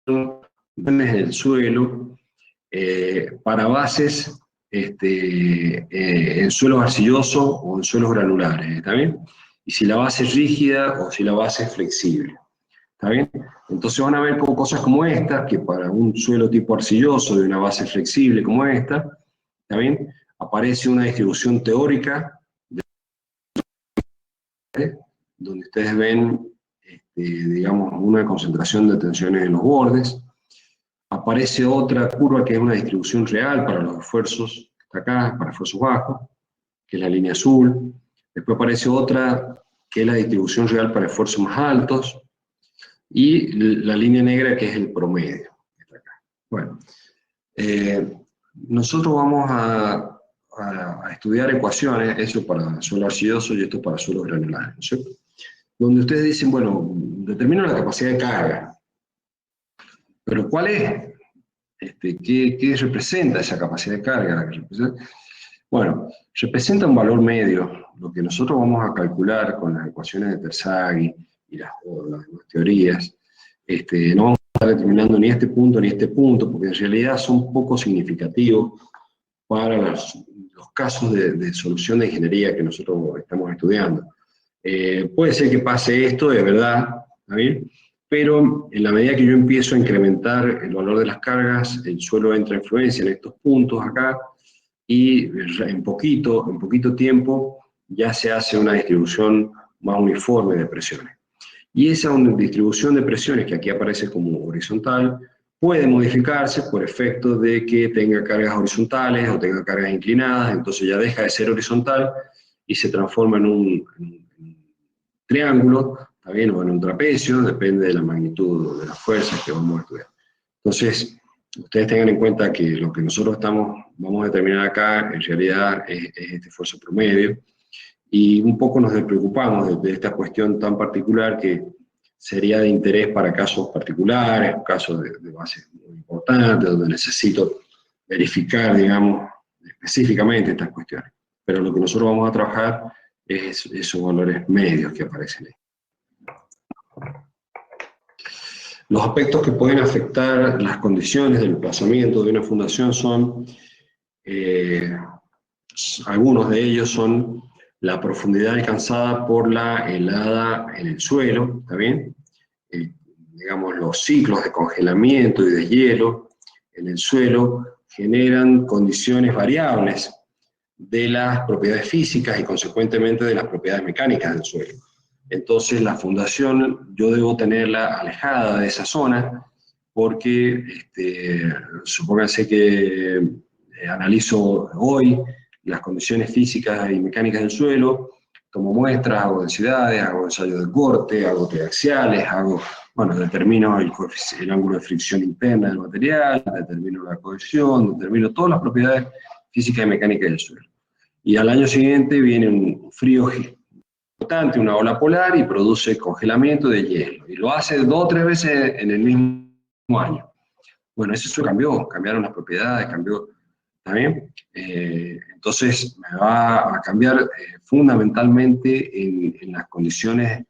en el suelo para bases en suelos arcillosos o en suelos granulares, ¿está bien? Y si la base es rígida o si la base es flexible, ¿está bien? Entonces van a ver como cosas como estas, que para un suelo tipo arcilloso de una base flexible como esta, ¿está bien? Aparece una distribución teórica, donde ustedes ven, digamos, una concentración de tensiones en los bordes. Aparece otra curva que es una distribución real para los esfuerzos, que está acá, para esfuerzos bajos, que es la línea azul. Después aparece otra que es la distribución real para esfuerzos más altos, y la línea negra que es el promedio, que está acá. Bueno, nosotros vamos a estudiar ecuaciones, eso para suelo arcilloso y esto para suelos granulares, ¿no es cierto? Donde ustedes dicen, bueno, determino la capacidad de carga, pero ¿cuál es? ¿Qué representa esa capacidad de carga? Bueno, representa un valor medio, lo que nosotros vamos a calcular con las ecuaciones de Terzaghi y las teorías. No vamos a estar determinando ni este punto, porque en realidad son poco significativos para los casos de solución de ingeniería que nosotros estamos estudiando. Puede ser que pase esto, de verdad, ¿está bien? Pero en la medida que yo empiezo a incrementar el valor de las cargas, el suelo entra en influencia en estos puntos acá, y en poquito tiempo ya se hace una distribución más uniforme de presiones. Y esa distribución de presiones, que aquí aparece como horizontal, puede modificarse por efecto de que tenga cargas horizontales o tenga cargas inclinadas, entonces ya deja de ser horizontal y se transforma en un triángulo, ¿está bien? O en un trapecio, depende de la magnitud de las fuerzas que vamos a estudiar. Entonces, ustedes tengan en cuenta que lo que nosotros vamos a determinar acá, en realidad, es este esfuerzo promedio, y un poco nos preocupamos de esta cuestión tan particular que sería de interés para casos particulares, casos de base muy importantes, donde necesito verificar, digamos, específicamente estas cuestiones. Pero lo que nosotros vamos a trabajar es esos valores medios que aparecen ahí. Los aspectos que pueden afectar las condiciones del emplazamiento de una fundación son, algunos de ellos son la profundidad alcanzada por la helada en el suelo, ¿está bien? Digamos, los ciclos de congelamiento y de hielo en el suelo generan condiciones variables de las propiedades físicas y consecuentemente de las propiedades mecánicas del suelo. Entonces la fundación yo debo tenerla alejada de esa zona porque supónganse que analizo hoy las condiciones físicas y mecánicas del suelo, tomo muestras, hago densidades, hago ensayos de corte, hago triaxiales, determino el ángulo de fricción interna del material, determino la cohesión, determino todas las propiedades físicas y mecánicas del suelo. Y al año siguiente viene un frío importante, una ola polar, y produce congelamiento de hielo. Y lo hace 2 o 3 veces en el mismo año. Bueno, eso cambiaron las propiedades, cambió, ¿está bien? Entonces me va a cambiar fundamentalmente en las condiciones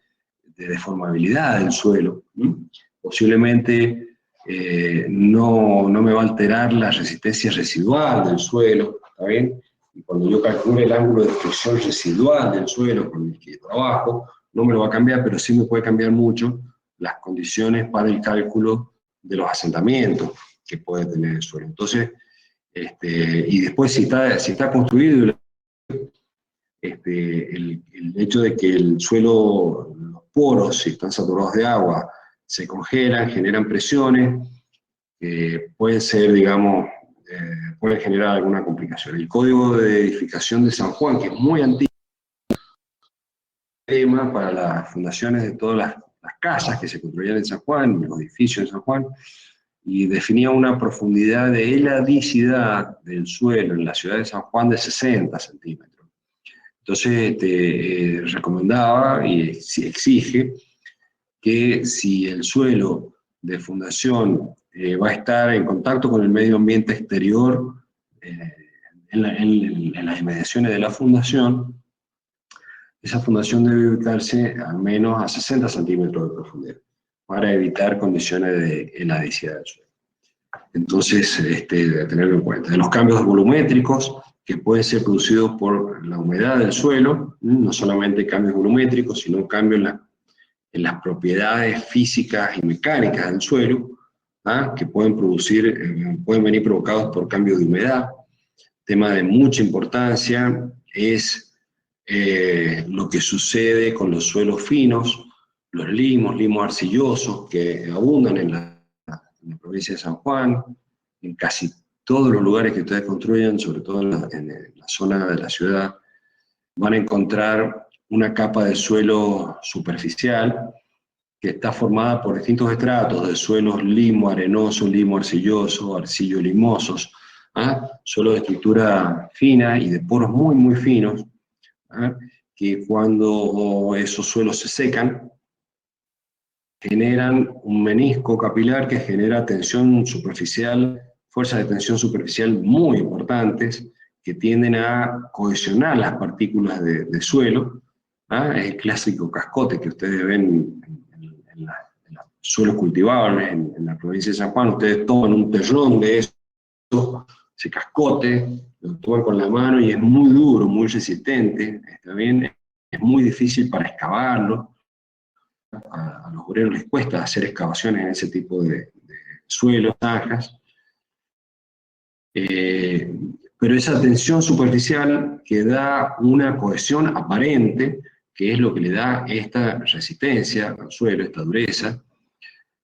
de deformabilidad del suelo. Posiblemente no me va a alterar la resistencia residual del suelo, ¿está bien? Y cuando yo calcule el ángulo de fricción residual del suelo con el que trabajo, no me lo va a cambiar, pero sí me puede cambiar mucho las condiciones para el cálculo de los asentamientos que puede tener el suelo. Entonces, y después si está construido, el hecho de que el suelo, los poros, si están saturados de agua, se congelan, generan presiones, pueden ser, digamos, pueden generar alguna complicación. El código de edificación de San Juan, que es muy antiguo, tema para las fundaciones de todas las casas que se construían en San Juan, los edificios en San Juan, y definía una profundidad de heladicidad del suelo en la ciudad de San Juan de 60 centímetros. Entonces recomendaba y exige que si el suelo de fundación va a estar en contacto con el medio ambiente exterior en las inmediaciones de la fundación. Esa fundación debe ubicarse al menos a 60 centímetros de profundidad para evitar condiciones de heladicidad del suelo. Entonces, de tenerlo en cuenta. De los cambios volumétricos que pueden ser producidos por la humedad del suelo, no solamente cambios volumétricos, sino cambios en las propiedades físicas y mecánicas del suelo, que pueden venir provocados por cambios de humedad. Tema de mucha importancia es lo que sucede con los suelos finos, los limos arcillosos que abundan en la provincia de San Juan, en casi todos los lugares que ustedes construyen, sobre todo en la zona de la ciudad, van a encontrar una capa de suelo superficial que está formada por distintos estratos de suelos limo arenoso, limo arcilloso, arcillo limosos, suelo de estructura fina y de poros muy, muy finos, que cuando esos suelos se secan, generan un menisco capilar que genera tensión superficial, fuerzas de tensión superficial muy importantes, que tienden a cohesionar las partículas de suelo. Es el clásico cascote que ustedes ven en los suelos cultivables en la provincia de San Juan. Ustedes toman un terrón de eso, ese cascote, lo toman con la mano y es muy duro, muy resistente, ¿está bien? Es muy difícil para excavarlo. A los obreros les cuesta hacer excavaciones en ese tipo de suelos, zanjas. Pero esa tensión superficial que da una cohesión aparente, que es lo que le da esta resistencia al suelo, esta dureza,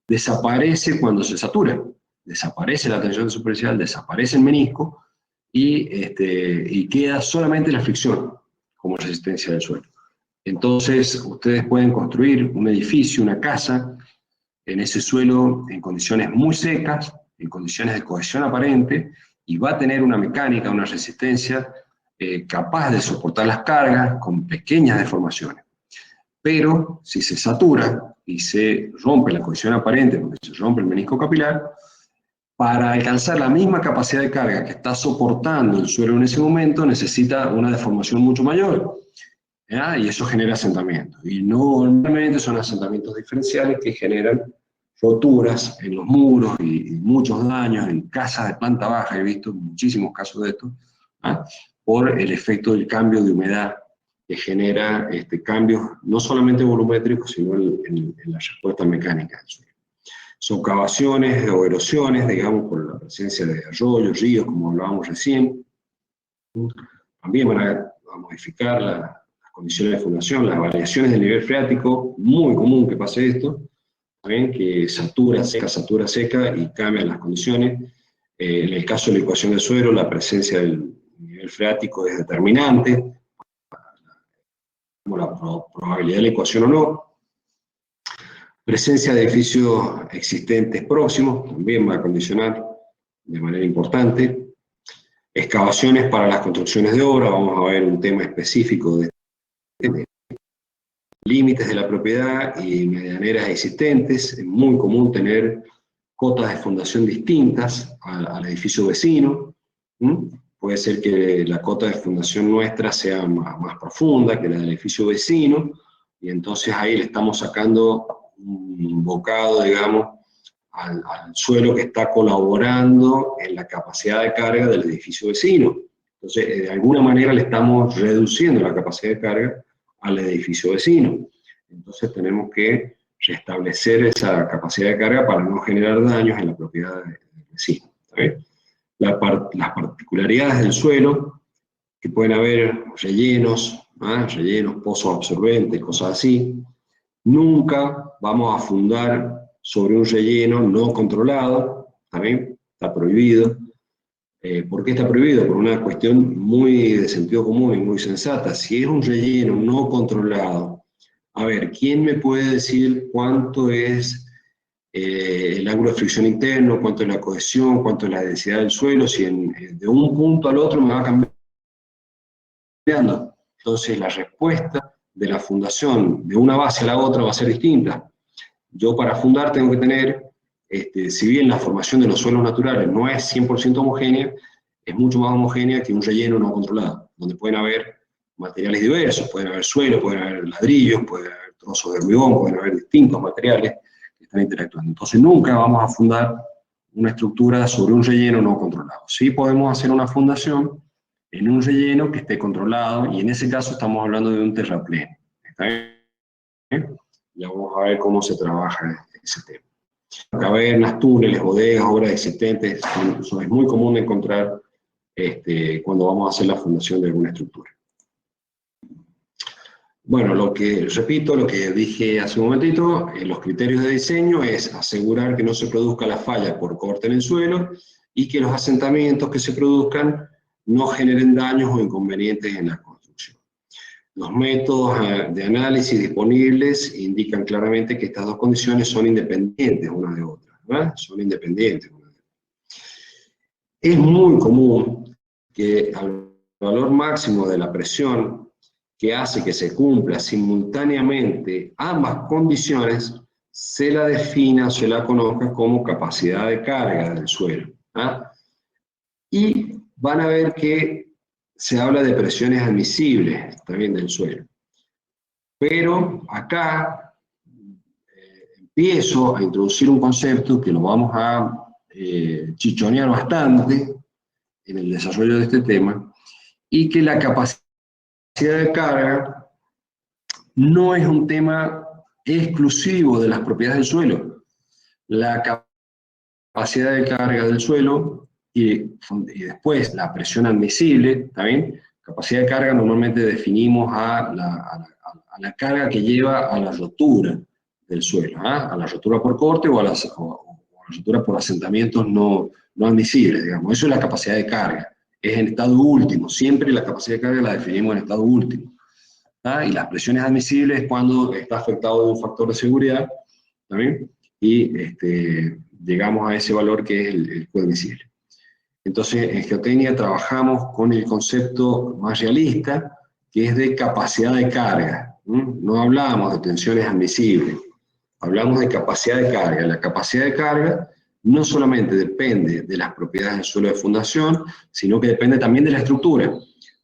desaparece cuando se satura. Desaparece la tensión superficial, desaparece el menisco y queda solamente la fricción como resistencia del suelo. Entonces, ustedes pueden construir un edificio, una casa, en ese suelo en condiciones muy secas, en condiciones de cohesión aparente, y va a tener una mecánica, una resistencia capaz de soportar las cargas con pequeñas deformaciones. Pero si se satura y se rompe la cohesión aparente, porque se rompe el menisco capilar, para alcanzar la misma capacidad de carga que está soportando el suelo en ese momento, necesita una deformación mucho mayor. Y eso genera asentamientos. Y normalmente son asentamientos diferenciales que generan roturas en los muros y muchos daños en casas de planta baja. He visto muchísimos casos de esto, por el efecto del cambio de humedad que genera cambios no solamente volumétricos, sino en la respuesta mecánica del suelo. Socavaciones o erosiones, digamos, por la presencia de arroyos, ríos, como hablábamos recién, también van a modificar las condiciones de fundación, las variaciones del nivel freático. Muy común que pase esto, ¿saben? Que satura, seca y cambian las condiciones. En el caso de la ecuación del suelo, la presencia del nivel freático es determinante, como la probabilidad de la ecuación o no. Presencia de edificios existentes próximos también va a condicionar de manera importante. Excavaciones para las construcciones de obra, vamos a ver un tema específico de límites de la propiedad y medianeras existentes. Es muy común tener cotas de fundación distintas al edificio vecino. Puede ser que la cota de fundación nuestra sea más profunda que la del edificio vecino, y entonces ahí le estamos sacando un bocado, digamos, al suelo que está colaborando en la capacidad de carga del edificio vecino. Entonces, de alguna manera le estamos reduciendo la capacidad de carga al edificio vecino. Entonces tenemos que restablecer esa capacidad de carga para no generar daños en la propiedad del vecino. Las particularidades del suelo, que pueden haber rellenos, pozos absorbentes, cosas así. Nunca vamos a fundar sobre un relleno no controlado, ¿también? Está prohibido. ¿Por qué está prohibido? Por una cuestión muy de sentido común y muy sensata. Si es un relleno no controlado, a ver, ¿quién me puede decir cuánto es el ángulo de fricción interno, cuánto es la cohesión, cuánto es la densidad del suelo, si de un punto al otro me va cambiando? Entonces la respuesta de la fundación de una base a la otra va a ser distinta. Yo para fundar tengo que tener si bien la formación de los suelos naturales no es 100% homogénea, es mucho más homogénea que un relleno no controlado, donde pueden haber materiales diversos, pueden haber suelo, pueden haber ladrillos, pueden haber trozos de hormigón, pueden haber distintos materiales que están interactuando. Entonces nunca vamos a fundar una estructura sobre un relleno no controlado. Sí podemos hacer una fundación en un relleno que esté controlado, y en ese caso estamos hablando de un terraplén. ¿Está bien? Ya vamos a ver cómo se trabaja ese tema. Cavernas, túneles, bodegas, obras existentes, es muy común encontrar cuando vamos a hacer la fundación de alguna estructura. Bueno, repito lo que dije hace un momentito, los criterios de diseño es asegurar que no se produzca la falla por corte en el suelo y que los asentamientos que se produzcan no generen daños o inconvenientes en la construcción. Los métodos de análisis disponibles indican claramente que estas dos condiciones son independientes una de otra, ¿verdad? Son independientes una de otra. Es muy común que al valor máximo de la presión que hace que se cumpla simultáneamente ambas condiciones, se la defina o se la conozca como capacidad de carga del suelo. Y van a ver que se habla de presiones admisibles también del suelo. Pero acá empiezo a introducir un concepto que lo vamos a chichonear bastante en el desarrollo de este tema, y que la capacidad de carga no es un tema exclusivo de las propiedades del suelo. La capacidad de carga del suelo y después la presión admisible, ¿también? Capacidad de carga normalmente definimos a la carga que lleva a la rotura del suelo, a la rotura por corte o a la rotura por asentamientos no admisibles, digamos. Eso es la capacidad de carga. Es en estado último, siempre la capacidad de carga la definimos en estado último. Y las presiones admisibles es cuando está afectado de un factor de seguridad, ¿también? Y llegamos a ese valor que es el coadmisible. Entonces, en geotecnia trabajamos con el concepto más realista, que es de capacidad de carga. No hablamos de tensiones admisibles, hablamos de capacidad de carga. La capacidad de carga no solamente depende de las propiedades del suelo de fundación, sino que depende también de la estructura.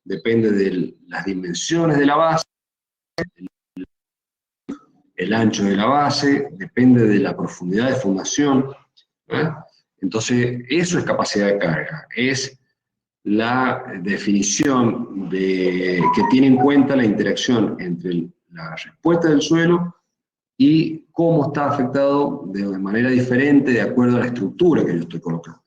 Depende de las dimensiones de la base, el ancho de la base, depende de la profundidad de fundación. Entonces, eso es capacidad de carga. Es la definición que tiene en cuenta la interacción entre la respuesta del suelo y cómo está afectado de manera diferente de acuerdo a la estructura que yo estoy colocando.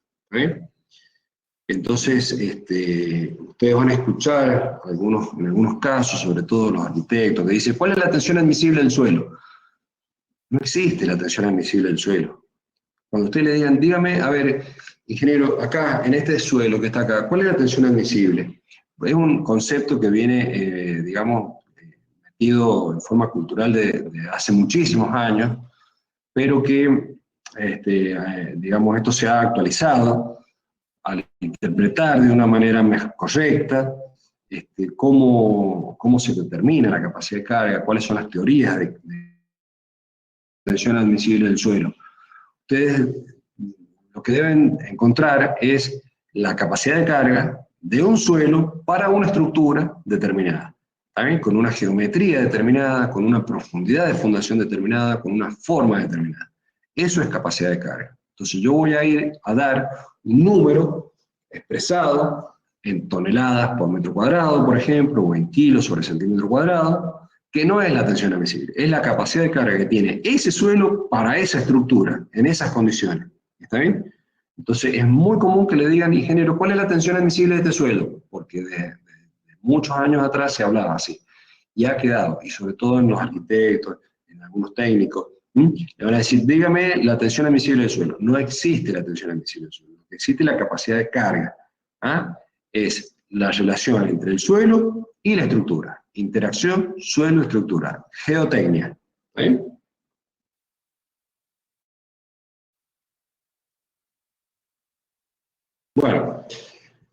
Entonces, ustedes van a escuchar en algunos casos, sobre todo los arquitectos, que dicen, ¿cuál es la tensión admisible del suelo? No existe la tensión admisible del suelo. Cuando ustedes le digan, dígame, a ver, ingeniero, acá, en este suelo que está acá, ¿cuál es la tensión admisible? Es un concepto que viene, digamos, metido en forma cultural de hace muchísimos años, pero que, digamos, esto se ha actualizado al interpretar de una manera más correcta cómo se determina la capacidad de carga, cuáles son las teorías de tensión admisible del suelo. Ustedes lo que deben encontrar es la capacidad de carga de un suelo para una estructura determinada, ¿también? Con una geometría determinada, con una profundidad de fundación determinada, con una forma determinada. Eso es capacidad de carga. Entonces yo voy a ir a dar un número expresado en toneladas por metro cuadrado, por ejemplo, o en kilos sobre centímetro cuadrado, que no es la tensión admisible, es la capacidad de carga que tiene ese suelo para esa estructura, en esas condiciones. ¿Está bien? Entonces es muy común que le digan, ingeniero, ¿cuál es la tensión admisible de este suelo? Porque de muchos años atrás se hablaba así. Y ha quedado, y sobre todo en los arquitectos, en algunos técnicos, le van a decir, dígame la tensión admisible del suelo. No existe la tensión admisible del suelo, existe la capacidad de carga. Es la relación entre el suelo y la estructura. Interacción suelo-estructura. Geotecnia. ¿Sí? Bueno,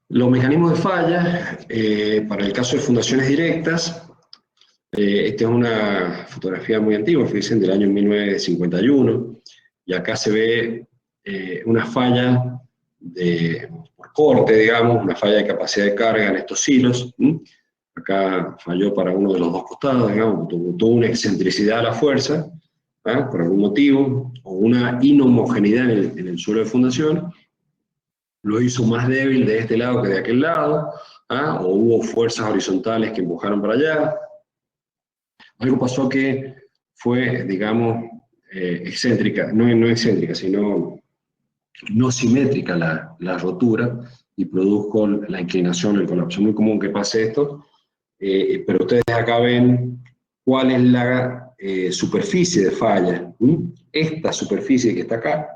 los mecanismos de falla, para el caso de fundaciones directas, esta es una fotografía muy antigua, fíjense, del año 1951, y acá se ve una falla por corte, digamos, una falla de capacidad de carga en estos hilos. Acá falló para uno de los dos costados, digamos, tuvo una excentricidad a la fuerza, por algún motivo, o una inhomogeneidad en el suelo de fundación, lo hizo más débil de este lado que de aquel lado, o hubo fuerzas horizontales que empujaron para allá. Algo pasó que fue, digamos, excéntrica, no excéntrica, sino no simétrica la rotura, y produjo la inclinación, el colapso. Es muy común que pase esto, pero ustedes acá ven cuál es la superficie de falla. Esta superficie que está acá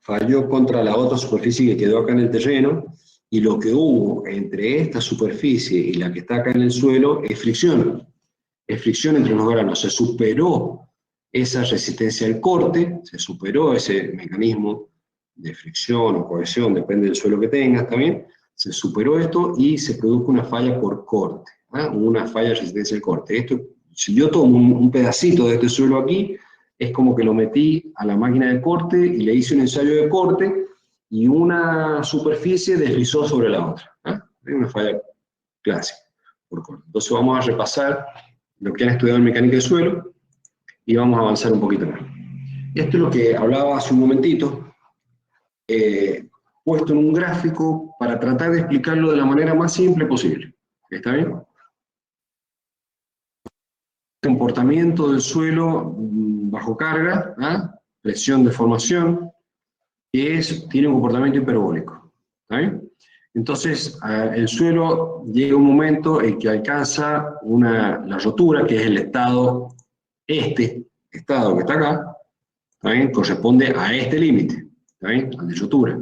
falló contra la otra superficie que quedó acá en el terreno, y lo que hubo entre esta superficie y la que está acá en el suelo es fricción. Es fricción entre los granos. Se superó esa resistencia al corte, se superó ese mecanismo de fricción o cohesión, depende del suelo que tengas también, se superó esto y se produjo una falla por corte, una falla de resistencia al corte. Esto, si yo tomo un pedacito de este suelo aquí, es como que lo metí a la máquina de corte y le hice un ensayo de corte, y una superficie deslizó sobre la otra. Es una falla clásica por corte. Entonces vamos a repasar lo que han estudiado en mecánica de suelo, y vamos a avanzar un poquito más. Esto es lo que hablaba hace un momentito, puesto en un gráfico para tratar de explicarlo de la manera más simple posible. ¿Está bien? Comportamiento del suelo bajo carga, presión de formación, tiene un comportamiento hiperbólico. ¿Está bien? Entonces, el suelo llega a un momento en que alcanza la rotura, que es el estado, este estado que está acá, ¿está bien? Corresponde a este límite, ¿está bien? Al de rotura,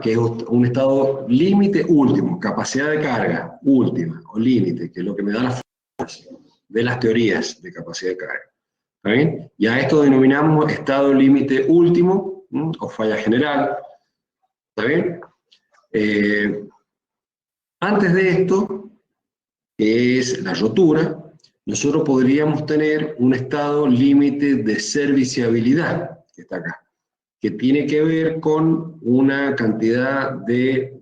que es un estado límite último, capacidad de carga última, o límite, que es lo que me da las fuerzas de las teorías de capacidad de carga. ¿Está bien? Y a esto denominamos estado límite último, o falla general. ¿Está bien? Antes de esto, que es la rotura, nosotros podríamos tener un estado límite de serviciabilidad, que está acá, que tiene que ver con una cantidad de...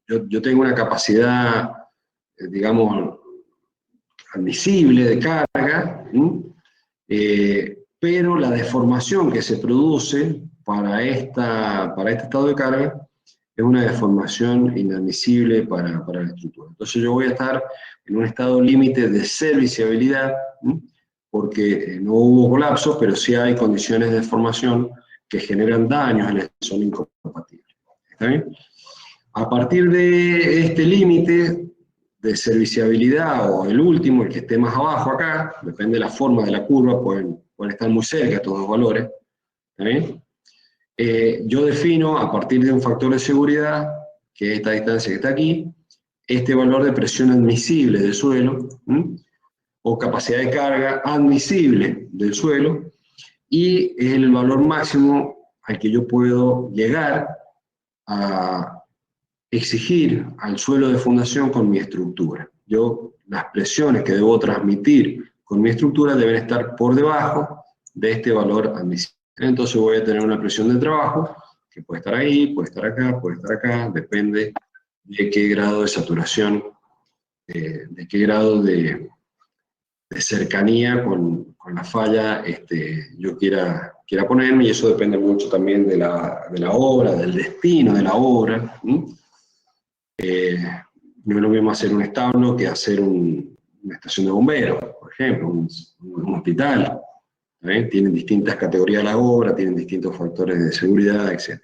Yo tengo una capacidad, digamos, admisible de carga, pero la deformación que se produce para este estado de carga es una deformación inadmisible para la estructura. Entonces yo voy a estar en un estado límite de serviciabilidad, porque no hubo colapsos, pero sí hay condiciones de deformación que generan daños en el que son incompatibles. ¿Está bien? A partir de este límite de serviciabilidad, o el último, el que esté más abajo acá, depende de la forma de la curva, pueden estar muy cerca estos dos valores. ¿Está bien? Yo defino, a partir de un factor de seguridad, que es esta distancia que está aquí, este valor de presión admisible del suelo, o capacidad de carga admisible del suelo, y es el valor máximo al que yo puedo llegar a exigir al suelo de fundación con mi estructura. Las presiones que debo transmitir con mi estructura deben estar por debajo de este valor admisible. Entonces voy a tener una presión de trabajo que puede estar ahí, puede estar acá, depende de qué grado de saturación, de qué grado de cercanía con la falla yo quiera ponerme, y eso depende mucho también de la obra, del destino de la obra. No es lo mismo hacer un establo que hacer una estación de bomberos, por ejemplo, un hospital. Tienen distintas categorías de la obra, tienen distintos factores de seguridad, etc.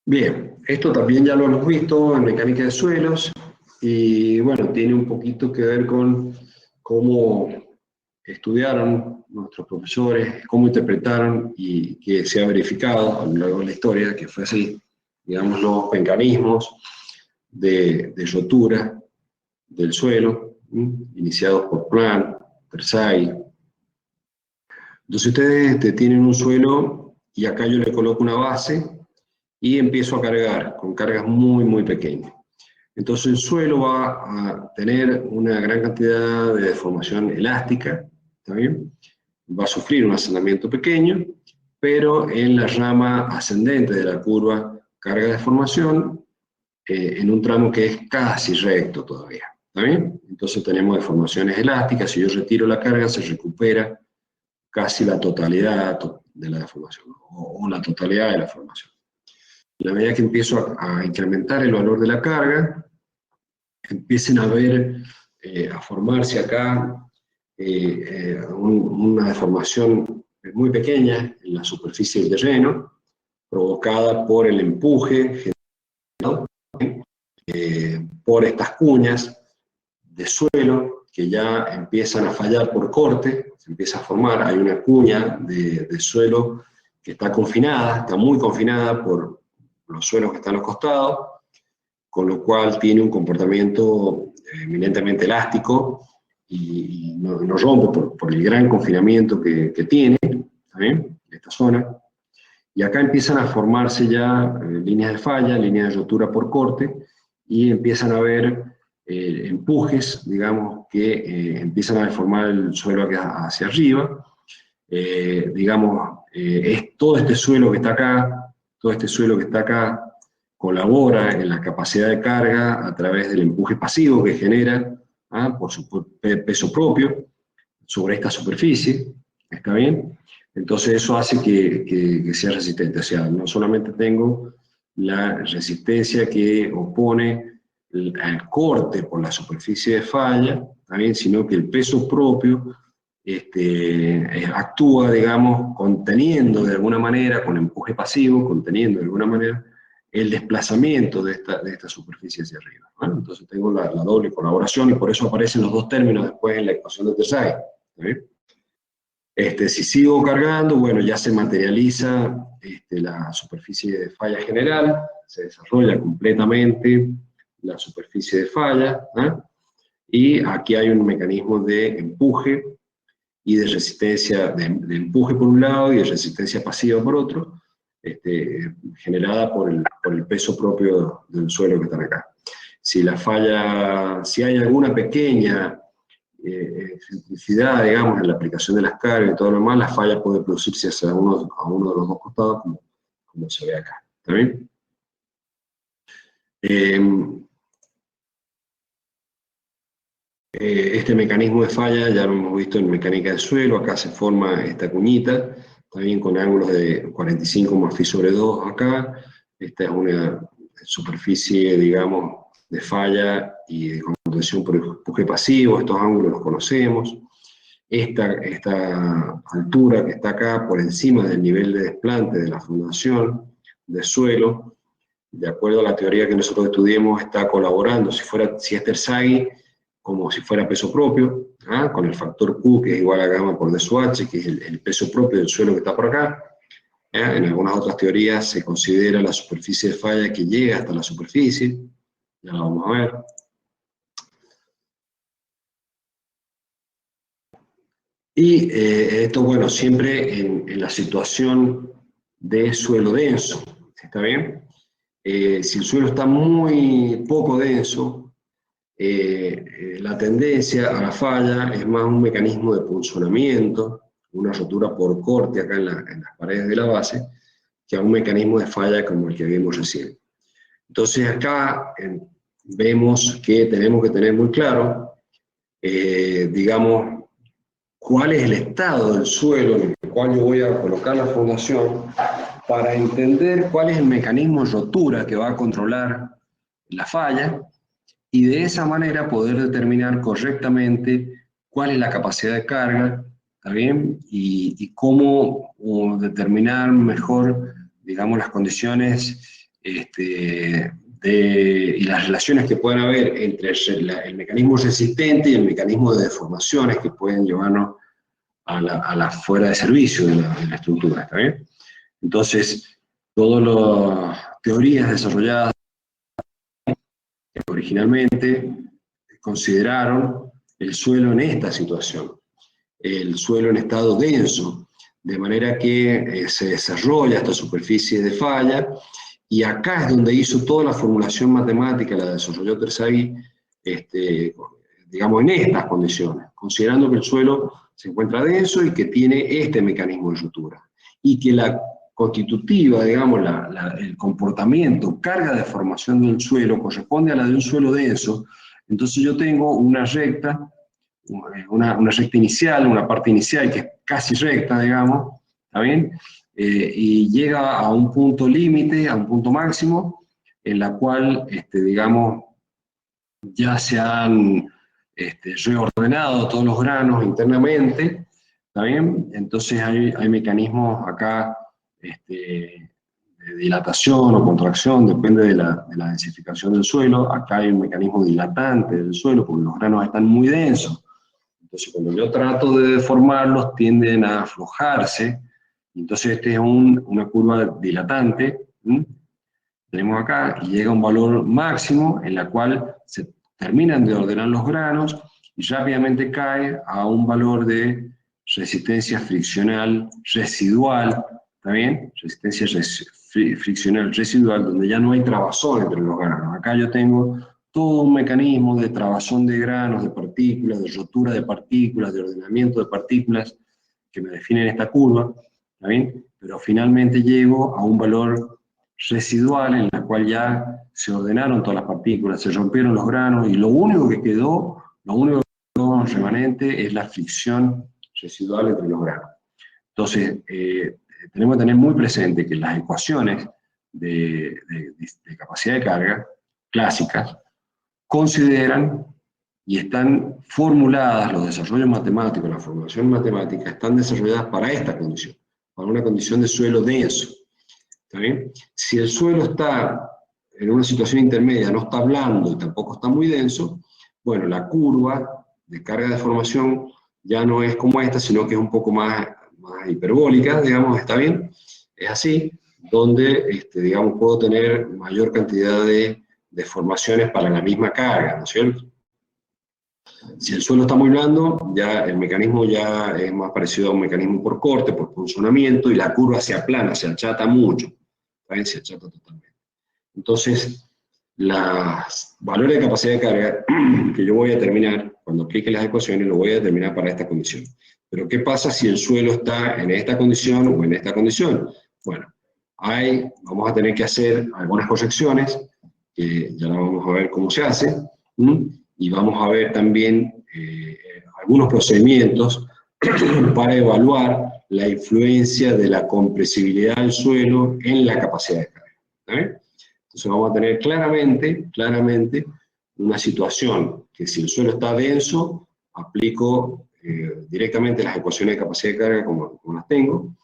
Bien, esto también ya lo hemos visto en mecánica de suelos, y bueno, tiene un poquito que ver con cómo estudiaron nuestros profesores, cómo interpretaron, y que se ha verificado a lo largo de la historia que fue así, digamos, los mecanismos de rotura del suelo, iniciados por Plan, Tersay. Entonces ustedes tienen un suelo, y acá yo le coloco una base, y empiezo a cargar, con cargas muy, muy pequeñas. Entonces el suelo va a tener una gran cantidad de deformación elástica, ¿está bien? Va a sufrir un asentamiento pequeño, pero en la rama ascendente de la curva carga-deformación, en un tramo que es casi recto todavía, ¿está bien? Entonces tenemos deformaciones elásticas, si yo retiro la carga se recupera casi la totalidad de la deformación, o la totalidad de la formación. A la medida que empiezo a incrementar el valor de la carga, empiecen a ver, a formarse acá una deformación muy pequeña en la superficie del terreno, provocada por el empuje generado por estas cuñas de suelo que ya empiezan a fallar por corte, se empieza a formar, hay una cuña de suelo que está confinada, está muy confinada por los suelos que están a los costados, con lo cual tiene un comportamiento eminentemente elástico y no rompe por el gran confinamiento que tiene, ¿también? Esta zona. Y acá empiezan a formarse ya líneas de falla, líneas de rotura por corte, y empiezan a haber empujes, digamos, que empiezan a deformar el suelo hacia arriba. Digamos, es todo este suelo que está acá, todo este suelo que está acá, colabora en la capacidad de carga a través del empuje pasivo que genera por su peso propio sobre esta superficie, ¿está bien? Entonces eso hace que sea resistente, o sea, no solamente tengo la resistencia que opone al corte por la superficie de falla, ¿está bien? Sino que el peso propio actúa, digamos, conteniendo de alguna manera, con empuje pasivo, conteniendo de alguna manera el desplazamiento de esta superficie hacia arriba, ¿no? Entonces tengo la doble colaboración y por eso aparecen los dos términos después en la ecuación de Tersaghi, ¿está bien? Si sigo cargando, bueno, ya se materializa la superficie de falla general, se desarrolla completamente la superficie de falla, ¿eh? Y aquí hay un mecanismo de empuje y de resistencia, de empuje por un lado y de resistencia pasiva por otro, generada por el peso propio del suelo que está acá. Si la falla, si hay alguna pequeña excentricidad, digamos, en la aplicación de las cargas y todo lo demás, la falla puede producirse hacia uno de los dos costados, como se ve acá. ¿Está bien? Este mecanismo de falla ya lo hemos visto en mecánica del suelo, acá se forma esta cuñita, también con ángulos de 45 más phi sobre 2 acá. Esta es una superficie, digamos, de falla y de contención por empuje pasivo, estos ángulos los conocemos. Esta altura que está acá por encima del nivel de desplante de la fundación de suelo, de acuerdo a la teoría que nosotros estudiemos, está colaborando, si es Tersaghi, como si fuera peso propio, con el factor Q, que es igual a gamma por D sub H, que es el peso propio del suelo que está por acá. En algunas otras teorías se considera la superficie de falla que llega hasta la superficie, ya lo vamos a ver. Y esto, bueno, siempre en la situación de suelo denso, ¿está bien? Si el suelo está muy poco denso, la tendencia a la falla es más un mecanismo de punzonamiento, una rotura por corte acá en las paredes de la base, que a un mecanismo de falla como el que vimos recién. Entonces acá vemos que tenemos que tener muy claro, digamos, cuál es el estado del suelo en el cual yo voy a colocar la fundación para entender cuál es el mecanismo de rotura que va a controlar la falla, y de esa manera poder determinar correctamente cuál es la capacidad de carga, ¿está bien? Y cómo determinar mejor, digamos, las condiciones y las relaciones que pueden haber entre el mecanismo resistente y el mecanismo de deformaciones que pueden llevarnos a la fuera de servicio de la estructura, ¿está bien? Entonces, todas las teorías desarrolladas originalmente consideraron el suelo en esta situación, el suelo en estado denso, de manera que se desarrolla esta superficie de falla y acá es donde hizo toda la formulación matemática, la desarrolló Terzaghi, digamos, en estas condiciones, considerando que el suelo se encuentra denso y que tiene este mecanismo de ruptura, y que la constitutiva, digamos, el comportamiento, carga de formación del suelo, corresponde a la de un suelo denso. Entonces yo tengo una recta inicial, una parte inicial que es casi recta, digamos, ¿está bien? Y llega a un punto límite, a un punto máximo, en la cual, digamos, ya se han reordenado todos los granos internamente, ¿está bien? Entonces hay mecanismos acá de dilatación o contracción, depende de la densificación del suelo. Acá hay un mecanismo dilatante del suelo, porque los granos están muy densos. Entonces cuando yo trato de deformarlos, tienden a aflojarse. Entonces esta es una curva dilatante, tenemos acá, y llega a un valor máximo en la cual se terminan de ordenar los granos y rápidamente cae a un valor de resistencia friccional residual, ¿está bien? Resistencia friccional residual, donde ya no hay trabazón entre los granos. Acá yo tengo todo un mecanismo de trabazón de granos, de partículas, de rotura de partículas, de ordenamiento de partículas, que me definen esta curva, ¿está bien? Pero finalmente llego a un valor residual en la cual ya se ordenaron todas las partículas, se rompieron los granos, y lo único que quedó remanente es la fricción residual entre los granos. Entonces, tenemos que tener muy presente que las ecuaciones de capacidad de carga clásicas consideran y están formuladas, los desarrollos matemáticos, la formulación matemática, están desarrolladas para esta condición, para una condición de suelo denso. ¿Está bien? Si el suelo está en una situación intermedia, no está blando y tampoco está muy denso, bueno, la curva de carga de formación ya no es como esta, sino que es un poco más hiperbólica, digamos, ¿está bien? Es así, donde, digamos, puedo tener mayor cantidad de formaciones para la misma carga, ¿no es cierto? Si el suelo está muy blando, ya el mecanismo ya es más parecido a un mecanismo por corte, por punzonamiento, y la curva se aplana, se achata mucho, ¿saben? Se achata totalmente. Entonces, los valores de capacidad de carga que yo voy a determinar, cuando aplique las ecuaciones, lo voy a determinar para esta condición. Pero ¿qué pasa si el suelo está en esta condición o en esta condición? Bueno, vamos a tener que hacer algunas correcciones, que ya la vamos a ver cómo se hace, y vamos a ver también algunos procedimientos para evaluar la influencia de la compresibilidad del suelo en la capacidad de carga. Entonces vamos a tener claramente una situación que si el suelo está denso, aplico directamente las ecuaciones de capacidad de carga como las tengo,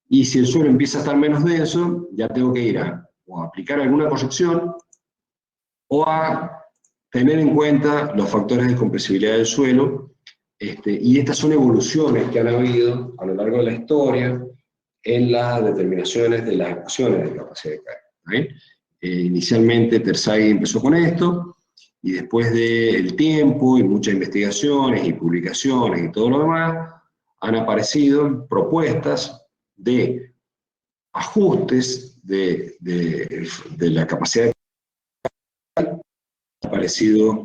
y si el suelo empieza a estar menos denso, ya tengo que ir o a aplicar alguna corrección, o a tener en cuenta los factores de compresibilidad del suelo, y estas son evoluciones que han habido a lo largo de la historia en las determinaciones de las ecuaciones de capacidad de carga. Inicialmente Terzaghi empezó con esto, y después del tiempo y muchas investigaciones y publicaciones y todo lo demás, han aparecido propuestas de ajustes de la capacidad de carga. Han aparecido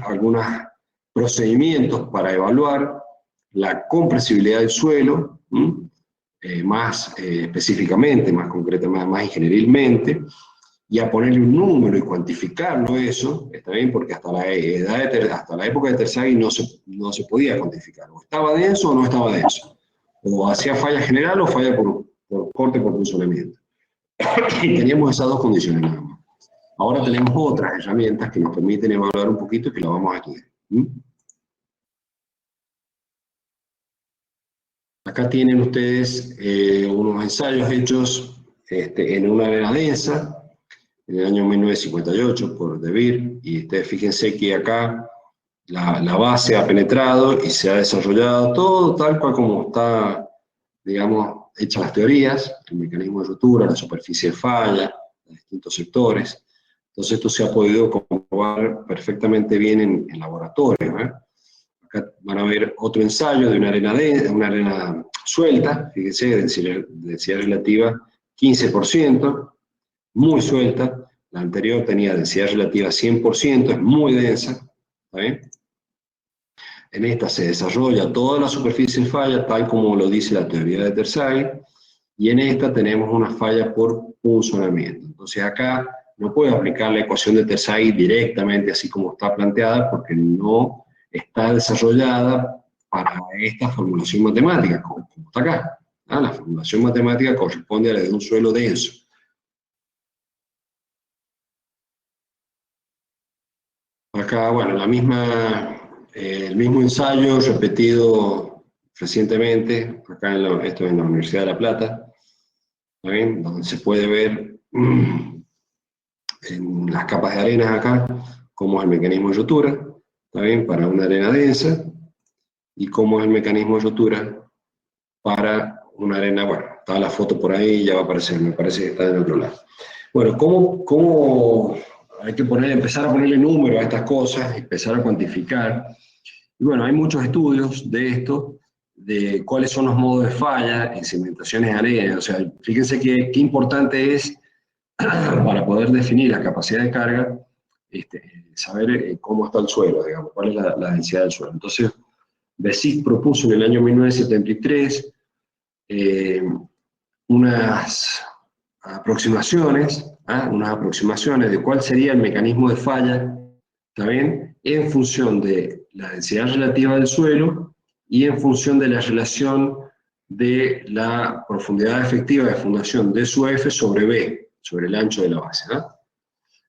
algunos procedimientos para evaluar la compresibilidad del suelo, más específicamente, más concretamente, más ingenierilmente, y a ponerle un número y cuantificarlo eso, ¿está bien? Porque hasta la época de Terzaghi no se podía cuantificar, o estaba denso o no estaba denso, o hacía falla general o falla por corte por funcionamiento. Teníamos esas dos condiciones nada más. Ahora tenemos otras herramientas que nos permiten evaluar un poquito, que lo vamos a estudiar. Acá tienen ustedes unos ensayos hechos en una arena densa, en el año 1958 por De Beer, y ustedes fíjense que acá la base ha penetrado y se ha desarrollado todo tal cual como está, digamos, hechas las teorías, el mecanismo de ruptura, la superficie de falla, los distintos sectores. Entonces esto se ha podido comprobar perfectamente bien en laboratorio. Acá van a ver otro ensayo de una arena suelta, fíjense, densidad relativa 15%, muy suelta, la anterior tenía densidad relativa 100%, es muy densa, ¿está bien? En esta se desarrolla toda la superficie de falla, tal como lo dice la teoría de Terzaghi, y en esta tenemos una falla por punzonamiento. Entonces acá no puedo aplicar la ecuación de Terzaghi directamente así como está planteada, porque no está desarrollada para esta formulación matemática, como está acá. La formulación matemática corresponde a la de un suelo denso. Acá, bueno, el mismo ensayo repetido recientemente, acá esto en la Universidad de La Plata, ¿está bien? Donde se puede ver en las capas de arenas acá cómo es el mecanismo de rotura, ¿está bien? Para una arena densa, y cómo es el mecanismo de rotura para una arena, bueno, está la foto por ahí, ya va a aparecer, me parece que está del otro lado. Bueno, ¿cómo hay que empezar a ponerle número a estas cosas, empezar a cuantificar? Y bueno, hay muchos estudios de esto, de cuáles son los modos de falla en cimentaciones de arena. O sea, fíjense qué importante es para poder definir la capacidad de carga, saber cómo está el suelo, digamos, cuál es la densidad del suelo. Entonces, Besic propuso en el año 1973 unas aproximaciones de cuál sería el mecanismo de falla, ¿está bien? En función de la densidad relativa del suelo y en función de la relación de la profundidad efectiva de fundación de su F sobre B, sobre el ancho de la base, ¿no?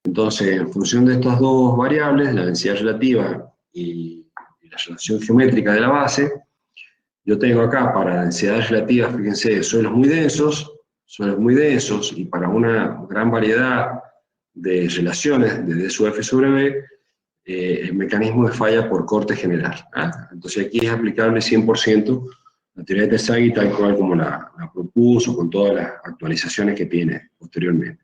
Entonces, en función de estas dos variables, la densidad relativa y la relación geométrica de la base, yo tengo acá para densidades relativas, fíjense, suelos muy densos, y para una gran variedad de relaciones de D sub F sobre B, el mecanismo de falla por corte general. Entonces aquí es aplicable 100% la teoría de Terzaghi tal cual como la propuso, con todas las actualizaciones que tiene posteriormente.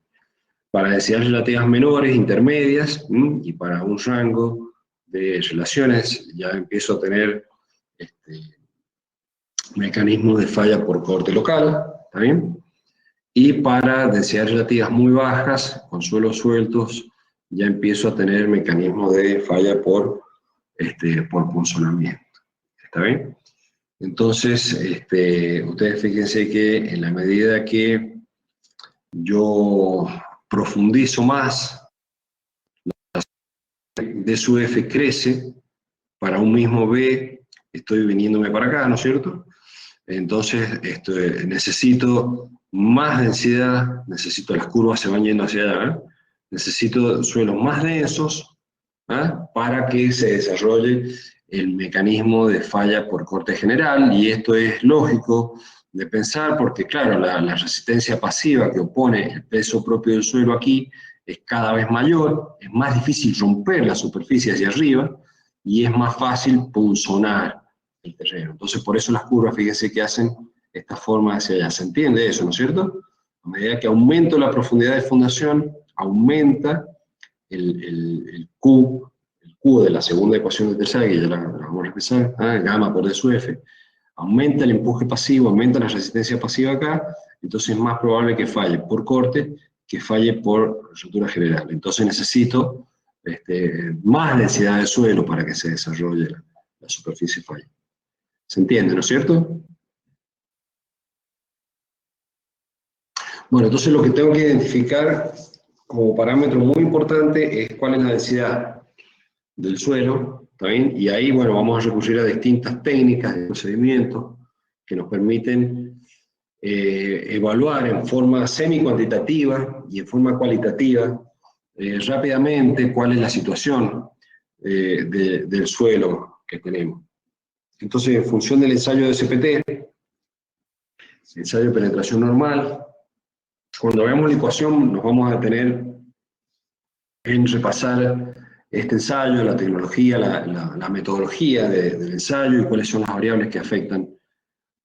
Para densidades relativas menores, intermedias, y para un rango de relaciones, ya empiezo a tener mecanismos de falla por corte local, ¿está bien? Y para densidades relativas muy bajas, con suelos sueltos, ya empiezo a tener mecanismos de falla por punzonamiento, ¿está bien? Entonces, ustedes fíjense que en la medida que yo profundizo más, D sub F crece, para un mismo B estoy viniéndome para acá, ¿no es cierto? Entonces necesito más densidad, las curvas se van yendo hacia allá, necesito suelos más densos para que se desarrolle el mecanismo de falla por corte general, y esto es lógico de pensar porque, claro, la resistencia pasiva que opone el peso propio del suelo aquí es cada vez mayor, es más difícil romper la superficie hacia arriba, y es más fácil punzonar el terreno. Entonces, por eso las curvas, fíjense que hacen esta forma hacia allá. ¿Se entiende eso, no es cierto? A medida que aumento la profundidad de fundación, aumenta el Q de la segunda ecuación de Terzaghi, que ya la vamos a empezar, gamma por D sub F, aumenta el empuje pasivo, aumenta la resistencia pasiva acá, entonces es más probable que falle por corte que falle por rotura general. Entonces necesito más densidad de suelo para que se desarrolle la superficie falla. ¿Se entiende, no es cierto? Bueno, entonces lo que tengo que identificar como parámetro muy importante es cuál es la densidad del suelo, ¿está bien? Y ahí, bueno, vamos a recurrir a distintas técnicas de procedimiento que nos permiten evaluar en forma semi-cuantitativa y en forma cualitativa rápidamente cuál es la situación del suelo que tenemos. Entonces, en función del ensayo de CPT, ensayo de penetración normal, cuando veamos la ecuación nos vamos a detener en repasar este ensayo, la tecnología, la metodología del ensayo y cuáles son las variables que afectan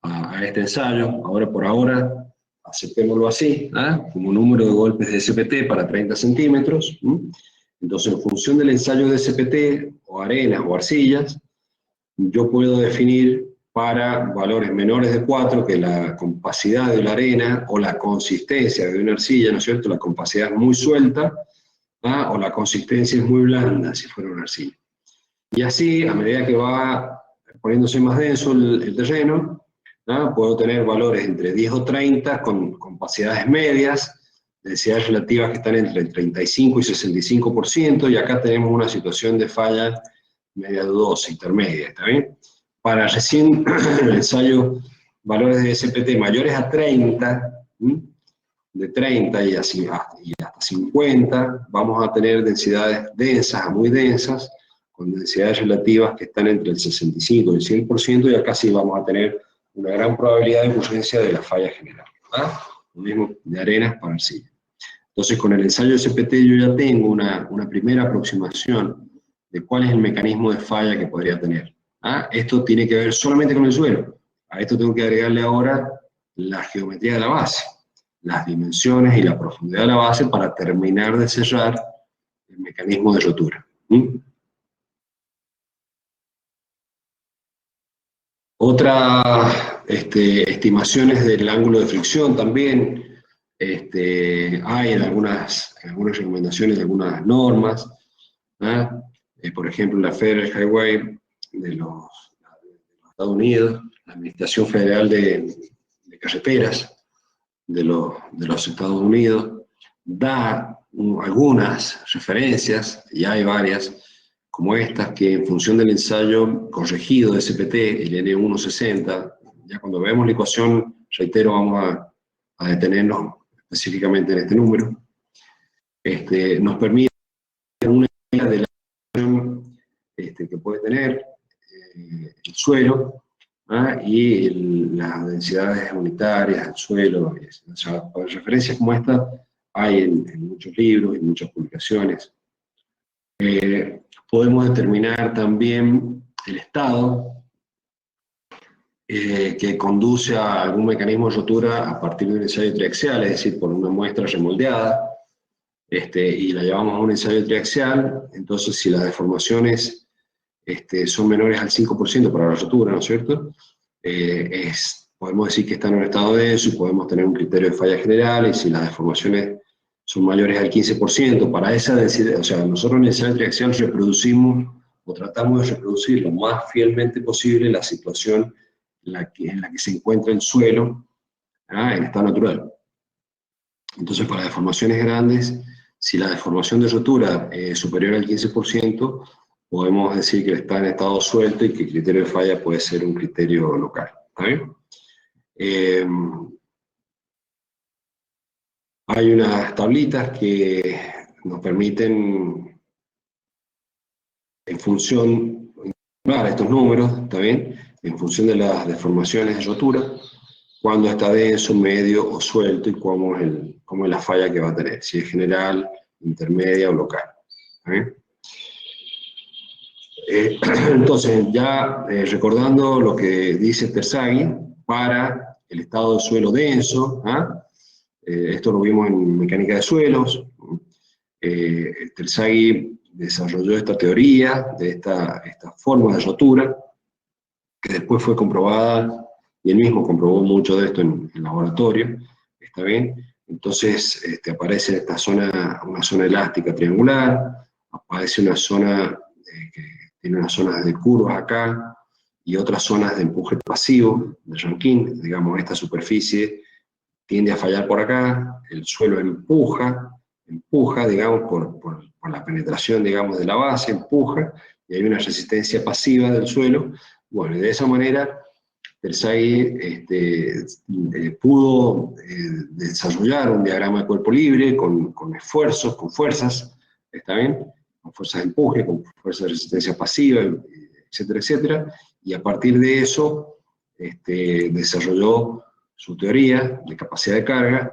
a este ensayo. Ahora por ahora, aceptémoslo así, como número de golpes de SPT para 30 centímetros. Entonces, en función del ensayo de SPT, o arenas o arcillas, yo puedo definir para valores menores de 4, que la compacidad de la arena o la consistencia de una arcilla, ¿no es cierto? La compacidad es muy suelta, o la consistencia es muy blanda, si fuera una arcilla. Y así, a medida que va poniéndose más denso el terreno, puedo tener valores entre 10 o 30 con compacidades medias, densidades relativas que están entre el 35 y 65%, y acá tenemos una situación de falla media dudosa, intermedia, ¿está bien? Para recién el ensayo, valores de SPT mayores a 30, de 30 y hasta 50, vamos a tener densidades densas a muy densas, con densidades relativas que están entre el 65 y el 100%, y acá sí vamos a tener una gran probabilidad de ocurrencia de la falla general. Lo mismo de arenas para arcilla. Entonces, con el ensayo SPT yo ya tengo una primera aproximación de cuál es el mecanismo de falla que podría tener. Esto tiene que ver solamente con el suelo. A esto tengo que agregarle ahora la geometría de la base, las dimensiones y la profundidad de la base para terminar de cerrar el mecanismo de rotura. Otras estimaciones del ángulo de fricción también hay en algunas recomendaciones de algunas normas. Por ejemplo, la Federal Highway de los Estados Unidos, la Administración Federal de Carreteras de los Estados Unidos, da algunas referencias, y hay varias, como estas, que en función del ensayo corregido de SPT, el N160, ya cuando vemos la ecuación, reitero, vamos a detenernos específicamente en este número, nos permite una idea de la acción que puede tener el suelo, y las densidades unitarias del suelo. O sea, referencias como esta hay en muchos libros y muchas publicaciones. Podemos determinar también el estado que conduce a algún mecanismo de rotura a partir de un ensayo triaxial, es decir, por una muestra remoldeada, y la llevamos a un ensayo triaxial. Entonces, si las deformaciones son menores al 5% para la rotura, ¿no es cierto? Podemos decir que están en un estado denso y podemos tener un criterio de falla general, y si las deformaciones son mayores al 15%, para esa densidad, o sea, nosotros en el ensayo triaxial reproducimos o tratamos de reproducir lo más fielmente posible la situación en la que se encuentra el suelo en estado natural. Entonces, para deformaciones grandes, si la deformación de rotura es superior al 15%, podemos decir que está en estado suelto y que el criterio de falla puede ser un criterio local. ¿Está bien? Hay unas tablitas que nos permiten, en función de estos números, ¿está bien? En función de las deformaciones de rotura, cuándo está denso, medio o suelto, y cómo es la falla que va a tener, si es general, intermedia o local. ¿Está bien? Entonces, ya recordando lo que dice Terzaghi, para el estado de suelo denso, esto lo vimos en mecánica de suelos, Terzaghi desarrolló esta teoría de esta forma de rotura, que después fue comprobada, y él mismo comprobó mucho de esto en laboratorio. ¿Está bien? Entonces aparece esta zona, una zona elástica triangular, aparece una zona que tiene unas zonas de curvas acá, y otras zonas de empuje pasivo, de Rankine. Digamos, esta superficie tiende a fallar por acá, el suelo empuja, digamos, por la penetración, digamos, de la base, empuja, y hay una resistencia pasiva del suelo. Bueno, y de esa manera, Terzaghi pudo desarrollar un diagrama de cuerpo libre con esfuerzos, con fuerzas, ¿está bien? Con fuerzas de empuje, con fuerzas de resistencia pasiva, etcétera, etcétera, y a partir de eso desarrolló su teoría de capacidad de carga,